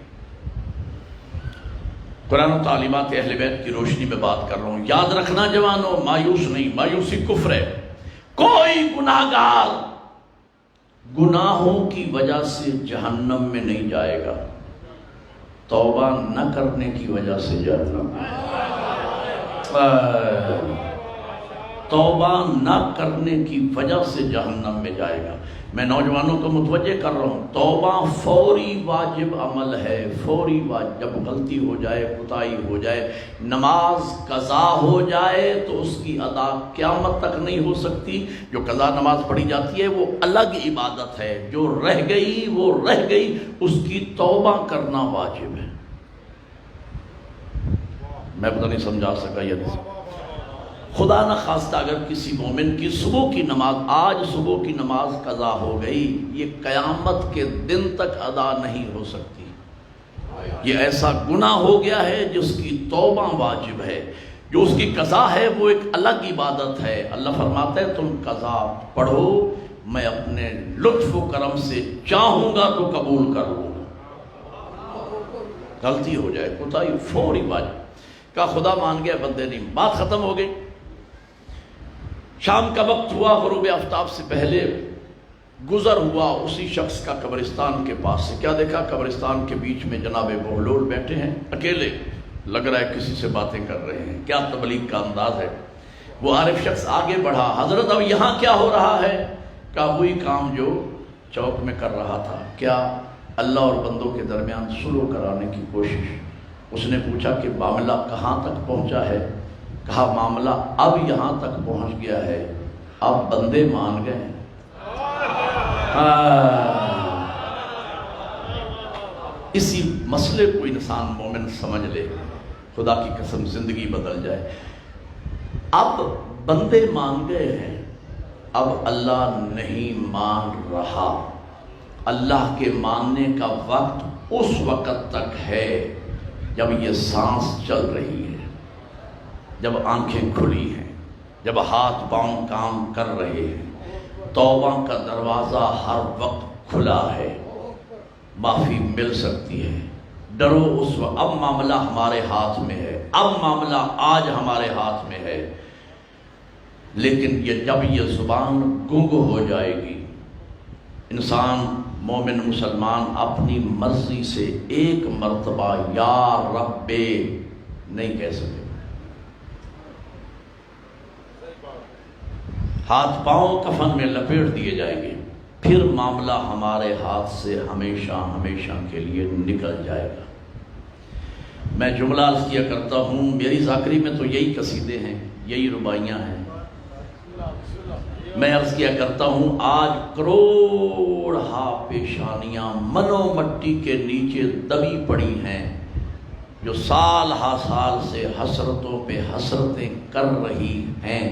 قرآن و تعلیمات اہل بیت کی روشنی میں بات کر رہا ہوں۔ یاد رکھنا جوانوں، مایوس نہیں، مایوسی کفر ہے۔ کوئی گناہگار گناہوں کی وجہ سے جہنم میں نہیں جائے گا، توبہ نہ کرنے کی وجہ سے جہنم، توبہ نہ کرنے کی وجہ سے جہنم میں جائے گا۔ میں نوجوانوں کو متوجہ کر رہا ہوں، توبہ فوری واجب عمل ہے، فوری واجب۔ جب غلطی ہو جائے، کوتاہی ہو جائے، نماز قضا ہو جائے تو اس کی ادا قیامت تک نہیں ہو سکتی۔ جو قضا نماز پڑھی جاتی ہے وہ الگ عبادت ہے، جو رہ گئی وہ رہ گئی، اس کی توبہ کرنا واجب ہے۔ میں پتہ نہیں سمجھا سکا یہ۔ خدا نہ خواستہ اگر کسی مومن کی صبح کی نماز، آج صبح کی نماز قضا ہو گئی، یہ قیامت کے دن تک ادا نہیں ہو سکتی۔ یہ ایسا گناہ ہو گیا ہے جس کی توبہ واجب ہے۔ جو اس کی قضا ہے وہ ایک الگ عبادت ہے۔ اللہ فرماتا ہے تم قضا پڑھو، میں اپنے لطف و کرم سے چاہوں گا تو قبول کر لوں گا۔ غلطی ہو جائے، کوتاہی فوری واجب۔ کہا خدا مان گیا، بندے نہیں۔ بات ختم ہو گئی۔ شام کا وقت ہوا، غروب آفتاب سے پہلے گزر ہوا اسی شخص کا قبرستان کے پاس سے۔ کیا دیکھا؟ قبرستان کے بیچ میں جناب بہلول بیٹھے ہیں، اکیلے، لگ رہا ہے کسی سے باتیں کر رہے ہیں۔ کیا تبلیغ کا انداز ہے۔ وہ عارف شخص آگے بڑھا، حضرت اب یہاں کیا ہو رہا ہے؟ کہا وہی کام جو چوک میں کر رہا تھا۔ کیا؟ اللہ اور بندوں کے درمیان سلو کرانے کی کوشش۔ اس نے پوچھا کہ معاملہ کہاں تک پہنچا ہے؟ کہا معاملہ اب یہاں تک پہنچ گیا ہے، اب بندے مان گئے۔ اسی مسئلے کو انسان مومن سمجھ لے، خدا کی قسم زندگی بدل جائے۔ اب بندے مان گئے ہیں، اب اللہ نہیں مان رہا۔ اللہ کے ماننے کا وقت اس وقت تک ہے جب یہ سانس چل رہی ہے، جب آنکھیں کھلی ہیں، جب ہاتھ پاؤں کام کر رہے ہیں۔ توبہ کا دروازہ ہر وقت کھلا ہے، معافی مل سکتی ہے۔ ڈرو اس وقت، اب معاملہ ہمارے ہاتھ میں ہے، اب معاملہ آج ہمارے ہاتھ میں ہے۔ لیکن جب یہ زبان گنگ ہو جائے گی، انسان مومن مسلمان اپنی مرضی سے ایک مرتبہ یا رب نہیں کہہ سکے۔ ہاتھ پاؤں کفن میں لپیٹ دیے جائیں گے، پھر معاملہ ہمارے ہاتھ سے ہمیشہ ہمیشہ کے لیے نکل جائے گا۔ میں جملہ عرض کیا کرتا ہوں، میری ذاکری میں تو یہی قصیدے ہیں، یہی رباعیاں ہیں۔ میں عرض کیا کرتا ہوں، آج کروڑ پیشانیاں منو مٹی کے نیچے دبی پڑی ہیں، جو سال ہا سال سے حسرتوں پہ حسرتیں کر رہی ہیں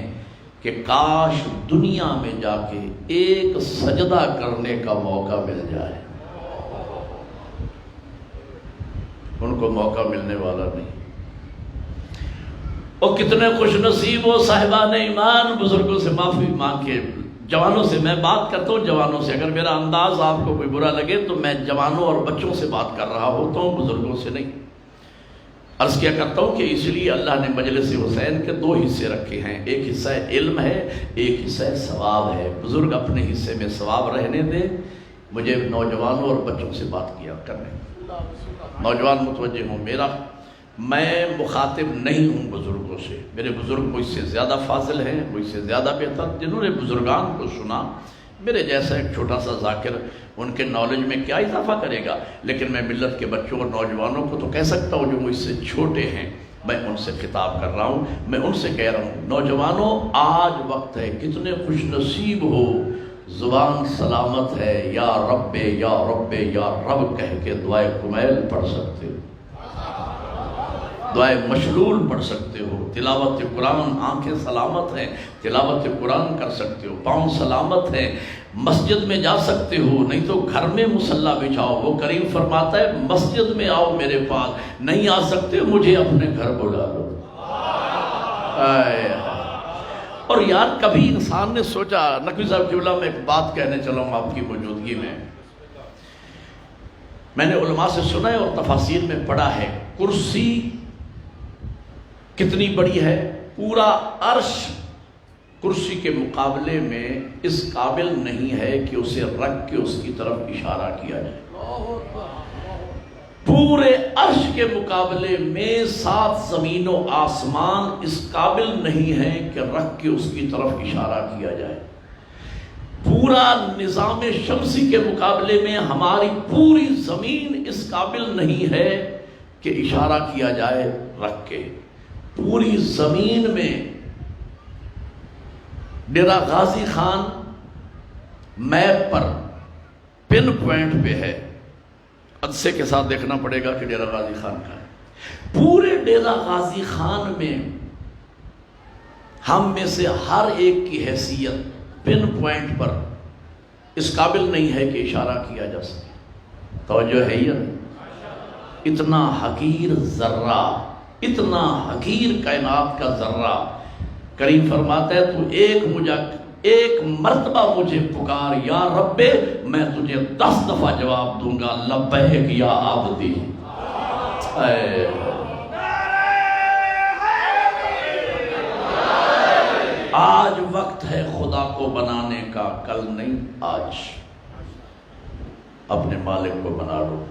کہ کہ کاش دنیا میں جا کے ایک سجدہ کرنے کا موقع مل جائے. ان کو موقع ملنے والا نہیں. اور کتنے خوش نصیب ہو صاحبان ایمان. بزرگوں سے معافی مانگ کے جوانوں سے میں بات کرتا ہوں. جوانوں سے اگر میرا انداز آپ کو کوئی برا لگے تو میں جوانوں اور بچوں سے بات کر رہا ہوتا ہوں، بزرگوں سے نہیں. عرض کیا کرتا ہوں کہ اس لیے اللہ نے مجلس حسین کے 2 حصے رکھے ہیں. ایک حصہ علم ہے، ایک حصہ ثواب ہے. بزرگ اپنے حصے میں ثواب رہنے دیں، مجھے نوجوانوں اور بچوں سے بات کیا کرنے. نوجوان متوجہ ہوں، میں مخاطب نہیں ہوں بزرگوں سے. میرے بزرگ مجھ سے زیادہ فاضل ہیں، مجھ سے زیادہ بہتر. جنہوں نے بزرگان کو سنا، میرے جیسا ایک چھوٹا سا ذاکر ان کے نالج میں کیا اضافہ کرے گا. لیکن میں ملت کے بچوں اور نوجوانوں کو تو کہہ سکتا ہوں جو مجھ سے چھوٹے ہیں. میں ان سے خطاب کر رہا ہوں. میں ان سے کہہ رہا ہوں، نوجوانوں آج وقت ہے. کتنے خوش نصیب ہو، زبان سلامت ہے. یا رب یا رب یا رب کہہ کے دعائے کمیل پڑھ سکتے ہو، دعائے مشلول پڑھ سکتے ہو. تلاوت قرآن، آنکھیں سلامت ہیں، تلاوت قرآن کر سکتے ہو. پاؤں سلامت ہیں، مسجد میں جا سکتے ہو. نہیں تو گھر میں مصلی بچھاؤ. وہ کریم فرماتا ہے مسجد میں آؤ میرے پاس. نہیں آ سکتے مجھے اپنے گھر بلا لو. اور یار کبھی انسان نے سوچا، نقوی صاحب قبلہ میں ایک بات کہنے چلا ہوں آپ کی موجودگی میں نے علماء سے سنا ہے اور تفاسیر میں پڑھا ہے، کرسی کتنی بڑی ہے؟ پورا عرش کرسی کے مقابلے میں اس قابل نہیں ہے کہ اسے رکھ کے اس کی طرف اشارہ کیا جائے. پورے عرش کے مقابلے میں 7 زمین و آسمان اس قابل نہیں ہے کہ رکھ کے اس کی طرف اشارہ کیا جائے. پورا نظام شمسی کے مقابلے میں ہماری پوری زمین اس قابل نہیں ہے کہ اشارہ کیا جائے رکھ کے. پوری زمین میں ڈیرہ غازی خان میپ پر پن پوائنٹ پہ ہے. عدسے کے ساتھ دیکھنا پڑے گا کہ ڈیرہ غازی خان کا ہے. پورے ڈیرہ غازی خان میں ہم میں سے ہر ایک کی حیثیت پن پوائنٹ پر اس قابل نہیں ہے کہ اشارہ کیا جا سکے. توجہ ہے یا نہیں؟ اتنا حقیر ذرہ، اتنا حقیر کائنات کا ذرہ. کریم فرماتا ہے تو ایک مرتبہ مجھے پکار یا رب، میں تجھے 10 دفعہ جواب دوں گا لبیک یا عبدی. آج وقت ہے خدا کو بنانے کا، کل نہیں. آج اپنے مالک کو بنا لو.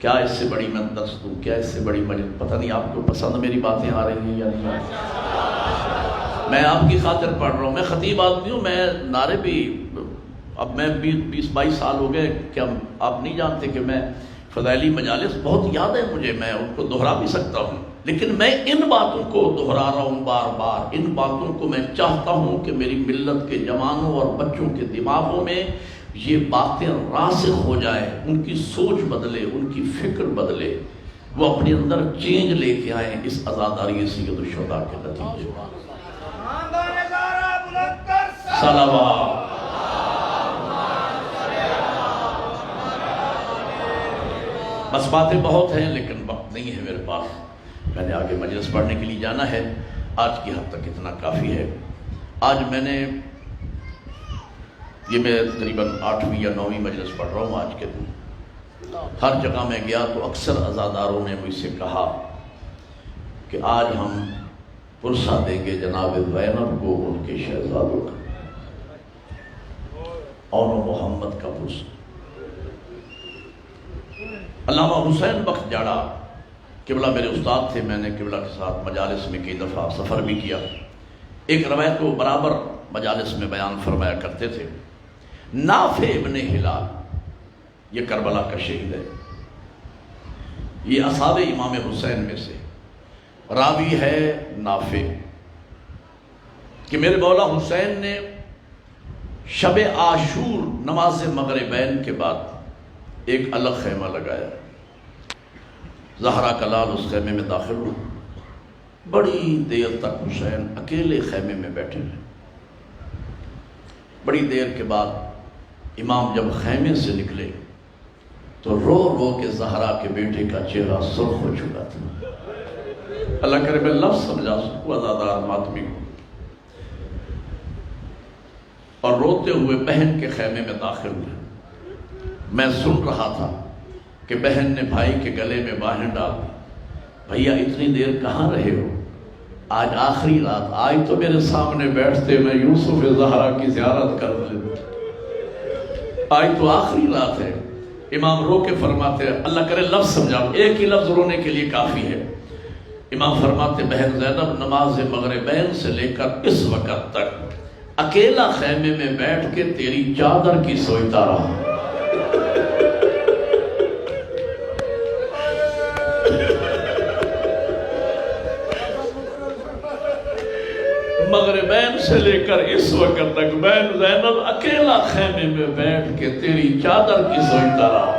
کیا اس سے بڑی میں درس دوں؟ کیا اس سے بڑی مجلس؟ پتہ نہیں آپ کو پسند میری باتیں آ رہی ہیں یا نہیں آ رہی. میں آپ کی خاطر پڑھ رہا ہوں. میں خطیب آدمی ہوں. میں نعرے بھی، اب میں 20-22 سال ہو گئے. کیا آپ نہیں جانتے کہ میں فضائلی مجالس بہت یاد ہے مجھے، میں ان کو دہرا بھی سکتا ہوں. لیکن میں ان باتوں کو دہرا رہا ہوں بار بار. ان باتوں کو میں چاہتا ہوں کہ میری ملت کے جوانوں اور بچوں کے دماغوں میں یہ باتیں راسخ ہو جائیں، ان کی سوچ بدلے، ان کی فکر بدلے، وہ اپنے اندر چینج لے کے آئیں اس عزاداری سید الشہداء کے نتیجے میں. صلوات. بس باتیں بہت ہیں لیکن وقت نہیں ہے میرے پاس. میں نے آگے مجلس پڑھنے کے لیے جانا ہے. آج کی حد تک اتنا کافی ہے. آج میں نے یہ میں تقریباً 8ویں یا 9ویں مجلس پڑھ رہا ہوں آج کے دن. ہر جگہ میں گیا تو اکثر عزاداروں نے مجھ سے کہا کہ آج ہم پرسہ دیں گے جناب زینب کو ان کے شہزادوں کا، اور محمد کا پرسہ. علامہ حسین بخت جاڑا قبلہ میرے استاد تھے. میں نے قبلہ کے ساتھ مجالس میں کئی دفعہ سفر بھی کیا. ایک روایت کو برابر مجالس میں بیان فرمایا کرتے تھے. نافع ابن ہلال، یہ کربلا کا شہید ہے، یہ اصحاب امام حسین میں سے راوی ہے نافع کہ میرے مولا حسین نے شب عاشور نماز مغربین کے بعد ایک الگ خیمہ لگایا. زہرا کا لال اس خیمے میں داخل ہوا. بڑی دیر تک حسین اکیلے خیمے میں بیٹھے رہے۔ بڑی دیر کے بعد امام جب خیمے سے نکلے تو رو رو کے زہرا کے بیٹے کا چہرہ سرخ ہو چکا تھا۔ اللہ کرے میں لفظ سمجھا سکوں عزادار ماتمی کو۔ اور روتے ہوئے بہن کے خیمے میں داخل ہوئے۔ میں سن رہا تھا کہ بہن نے بھائی کے گلے میں باہیں ڈال دی۔ بھیا اتنی دیر کہاں رہے ہو؟ آج آخری رات، آج تو میرے سامنے بیٹھتے میں یوسف زہرا کی زیارت کر لیتے، آج تو آخری رات ہے۔ امام رو کے فرماتے ہیں، اللہ کرے لفظ سمجھاؤ، ایک ہی لفظ رونے کے لیے کافی ہے۔ امام فرماتے بہن زینب نماز مغربین سے لے کر اس وقت تک اکیلا خیمے میں بیٹھ کے تیری چادر کی سوچتا رہا۔ مغربین سے لے کر اس وقت تک بہن زینب اکیلا خیمے میں بیٹھ کے تیری چادر کی سوچتا رہا۔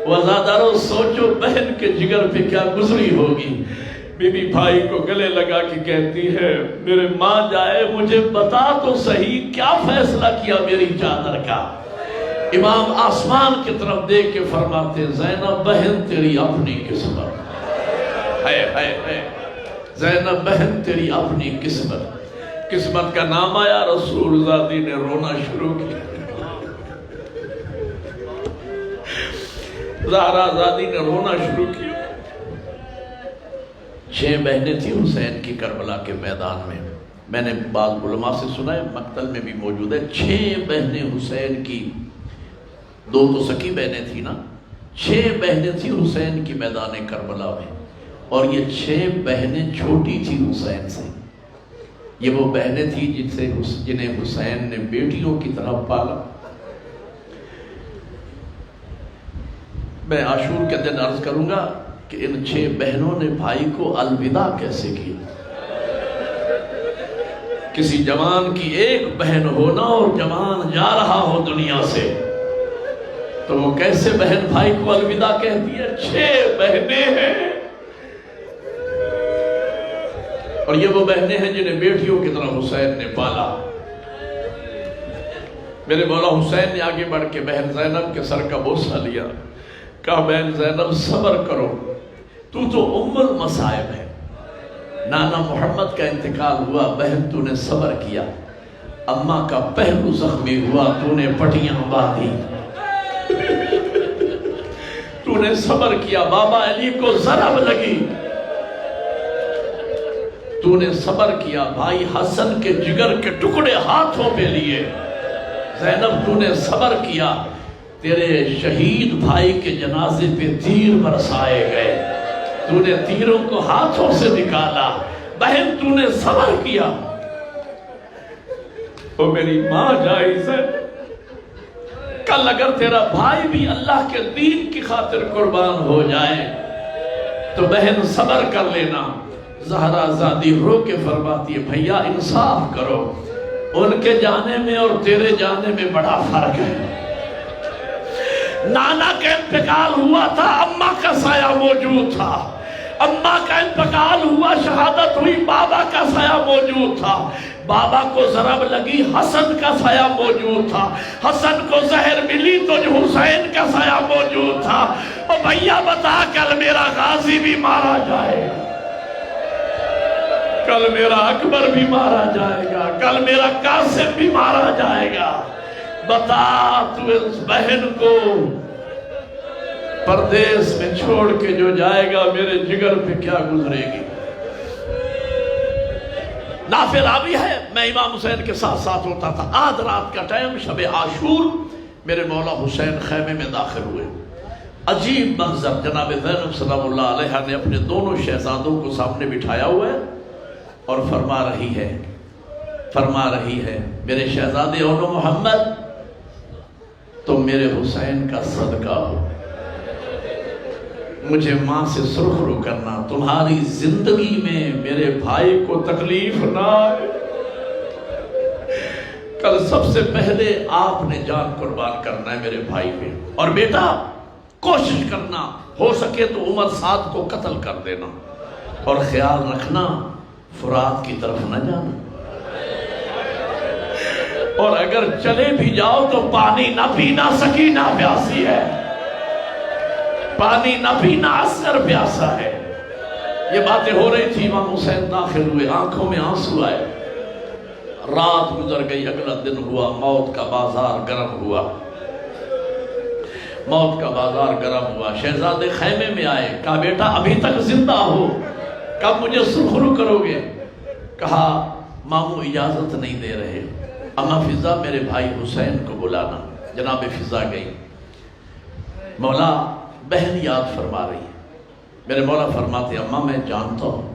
وزادارو سوچو بہن کے جگر پہ کیا گزری ہوگی۔ بی بی بھائی کو گلے لگا کے کہتی ہے، میرے ماں جائے مجھے بتا تو صحیح کیا فیصلہ کیا میری چادر کا۔ امام آسمان کی طرف دیکھ کے فرماتے زینب بہن تیری اپنی قسمت ہے، زینب بہن تیری اپنی قسمت۔ قسمت کا نام آیا، رسول زادی نے رونا شروع کیا۔ زہرا زادی نے رونا شروع کیا۔ 6 بہنیں تھیں حسین کی کربلا کے میدان میں۔ میں نے بعض علماء سے سنا ہے، مقتل میں بھی موجود ہے، 6 بہنیں حسین کی، 2 تو سکی بہنیں تھیں نا، 6 بہنیں تھیں حسین کی میدان کربلا میں، اور یہ 6 بہنیں چھوٹی تھیں حسین سے۔ یہ وہ بہنیں تھیں جنہیں حسین نے بیٹیوں کی طرح پالا۔ میں عاشور کے دن عرض کروں گا کہ ان 6 بہنوں نے بھائی کو الوداع کیسے کیا۔ کسی جوان کی ایک بہن ہونا اور جوان جا رہا ہو دنیا سے تو وہ کیسے بہن بھائی کو الوداع کہتی ہے۔ 6 بہنیں ہیں، اور یہ وہ بہنیں ہیں جنہیں بیٹیوں کی طرح حسین نے پالا۔ میرے مولا حسین نے آگے بڑھ کے بہن زینب کے سر کا بوسہ لیا، کہا بہن زینب صبر کرو، تو ام المصائب ہے۔ نانا محمد کا انتقال ہوا، بہن تو نے صبر کیا۔ اماں کا پہلو زخمی ہوا، تو نے پٹیاں باندھی۔ تو نے صبر کیا، بابا علی کو ضرب لگی، تو نے صبر کیا، بھائی حسن کے جگر کے ٹکڑے ہاتھوں پہ لیے۔ زینب تو نے صبر کیا، تیرے شہید بھائی کے جنازے پہ تیر برسائے گئے، تو نے تیروں کو ہاتھوں سے نکالا۔ بہن تو نے صبر کیا۔ او میری ماں جائز ہے، کل اگر تیرا بھائی بھی اللہ کے دین کی خاطر قربان ہو جائے تو بہن صبر کر لینا۔ زہرا زادی رو کے فرماتی ہے بھیا انصاف کرو، ان کے جانے میں اور تیرے جانے میں بڑا فرق ہے۔ نانا کا انتقال ہوا تھا، اماں کا سایہ موجود تھا، اماں کا انتقال ہوا، شہادت ہوئی، بابا کا سایہ موجود تھا، بابا کو ضرب لگی، حسن کا سایہ موجود تھا، حسن کو زہر ملی تو جو حسین کا سایہ موجود تھا۔ اور بھیا بتا کل میرا غازی بھی مارا جائے گا، کل میرا اکبر بھی مارا جائے گا، کل میرا قاسم بھی مارا جائے گا۔ بتا تو اس بہن کو پردیس میں چھوڑ کے جو جائے گا میرے جگر پہ کیا گزرے گی۔ نافع راوی ہے، میں امام حسین کے ساتھ ساتھ ہوتا تھا۔ آدھ رات کا ٹائم، شب عاشور، میرے مولا حسین خیمے میں داخل ہوئے۔ عجیب منظر، جناب زینب سلام اللہ علیہ نے اپنے دونوں شہزادوں کو سامنے بٹھایا ہوا ہے اور فرما رہی ہے میرے شہزادے اونو محمد، تم میرے حسین کا صدقہ ہو، مجھے ماں سے سرخرو کرنا، تمہاری زندگی میں میرے بھائی کو تکلیف نہ آئے۔ کل سب سے پہلے آپ نے جان قربان کرنا ہے میرے بھائی پہ، اور بیٹا کوشش کرنا ہو سکے تو عمر سعد کو قتل کر دینا۔ اور خیال رکھنا فرات کی طرف نہ جانا، اور اگر چلے بھی جاؤ تو پانی نہ پینا، سکینہ پیاسی ہے، پانی نہ پینا، عسکر پیاسا ہے۔ یہ باتیں ہو رہی تھی، امام حسین داخل ہوئے، آنکھوں میں آنسو آئے، رات گزر گئی، اگلا دن ہوا، موت کا بازار گرم ہوا، موت کا بازار گرم ہوا۔ شہزادے خیمے میں آئے، کہا بیٹا ابھی تک زندہ ہو، کب مجھے سرخرو کرو گے؟ کہا ماموں اجازت نہیں دے رہے، اماں فضا میرے بھائی حسین کو بلانا۔ جناب فضا گئی، مولا بہن یاد فرما رہی ہے۔ میرے مولا فرماتے اماں میں جانتا ہوں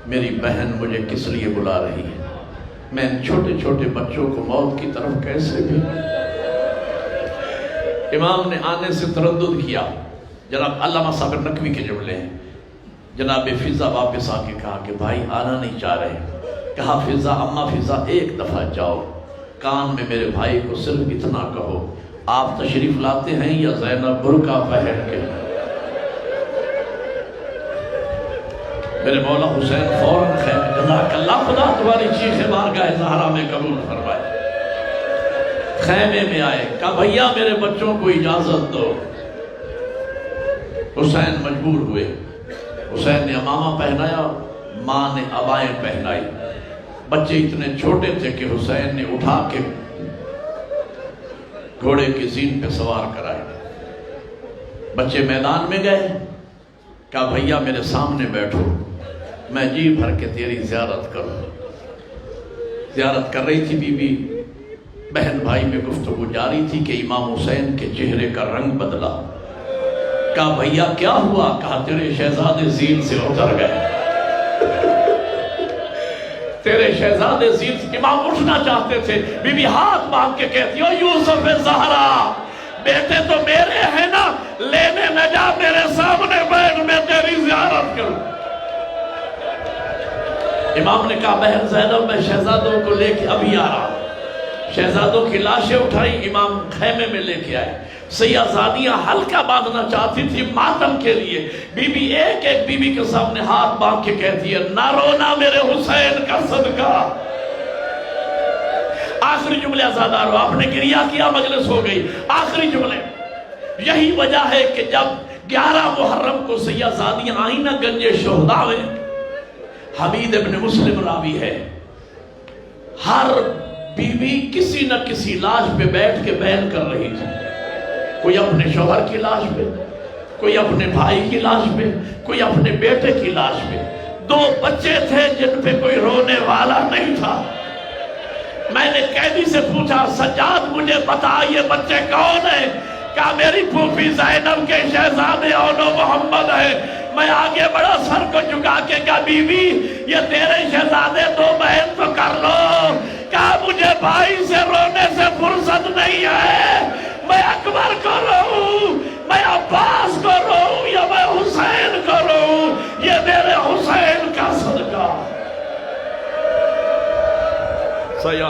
میری بہن مجھے کس لیے بلا رہی ہے، میں ان چھوٹے چھوٹے بچوں کو موت کی طرف کیسے بھیجوں؟ امام نے آنے سے تردد کیا۔ جناب علامہ صابر نقوی کے جملے ہیں، جناب فضا واپس آ کے کہا کہ بھائی آنا نہیں چاہ رہے۔ کہا فضا اماں فضا ایک دفعہ جاؤ، کان میں میرے بھائی کو صرف اتنا کہو آپ تشریف لاتے ہیں یا زینب برقع پہن کے؟ میرے مولا حسین فوراً خیر جزاک اللہ، خدا تمہاری چیخ بارگاہ زہرا میں قبول فرمائے۔ خیمے میں آئے، کہا بھیا میرے بچوں کو اجازت دو۔ حسین مجبور ہوئے، حسین نے امامہ پہنایا، ماں نے عبائیں پہنائی۔ بچے اتنے چھوٹے تھے کہ حسین نے اٹھا کے گھوڑے کی زین پہ سوار کرائے۔ بچے میدان میں گئے، کہا بھیا میرے سامنے بیٹھو، میں جی بھر کے تیری زیارت کروں۔ زیارت کر رہی تھی بی بی، بہن بھائی میں گفتگو جاری تھی کہ امام حسین کے چہرے کا رنگ بدلا۔ کہا بھیا کیا ہوا؟ کہا تیرے شہزادے زین سے اتر گئے، تیرے شہزادے زین سے۔ امام اٹھنا چاہتے تھے، بی بی ہاتھ مانگ کے کہتی ہو یوسف زہرا بیٹے تو میرے ہیں نا، لینے نہ جا، میرے سامنے بیٹھ، میں تیری زیارت کروں۔ امام نے کہا بہن زینب میں شہزادوں کو لے کے ابھی آ رہا ہوں۔ شہزادوں کی لاشیں اٹھائی، امام خیمے میں لے کے آئے۔ سیاحزادیاں حلقہ باندھنا چاہتی تھی ماتم کے لیے، بی بی ایک ایک بی بی کے سامنے ہاتھ باندھ کے کہتی ہے نہ رونا میرے حسین کا صدقہ۔ آخری جملے آزادارو، آپ نے گریہ کیا، مجلس ہو گئی۔ آخری جملے، یہی وجہ ہے کہ جب 11 محرم کو سیاحزادیاں آئیں نا گنج شہداء میں، حمید ابن مسلم راوی ہے، ہر بی بی کسی نہ کسی لاش پہ بیٹھ کے بیان کر رہی تھی۔ کوئی اپنے شوہر کی لاش پہ، کوئی اپنے بھائی کی لاش پہ، کوئی اپنے بیٹے کی لاش پہ۔ 2 بچے تھے جن پہ کوئی رونے والا نہیں تھا۔ میں نے قیدی سے پوچھا سجاد مجھے بتا یہ بچے کون ہیں؟ کہا میری پھوپھی زینب کے شہزادے اونو محمد ہے۔ میں آگے بڑا سر کو جھکا کے کہا بی بی یہ تیرے شہزادے 2 بہن تو کر لو۔ کہا مجھے بھائی سے رونے سے فرصت نہیں ہے، میں اکبر کو روؤں، میں عباس کو روؤں یا میں حسین کو روؤں، یہ میرے حسین کا صدقہ۔ سیاح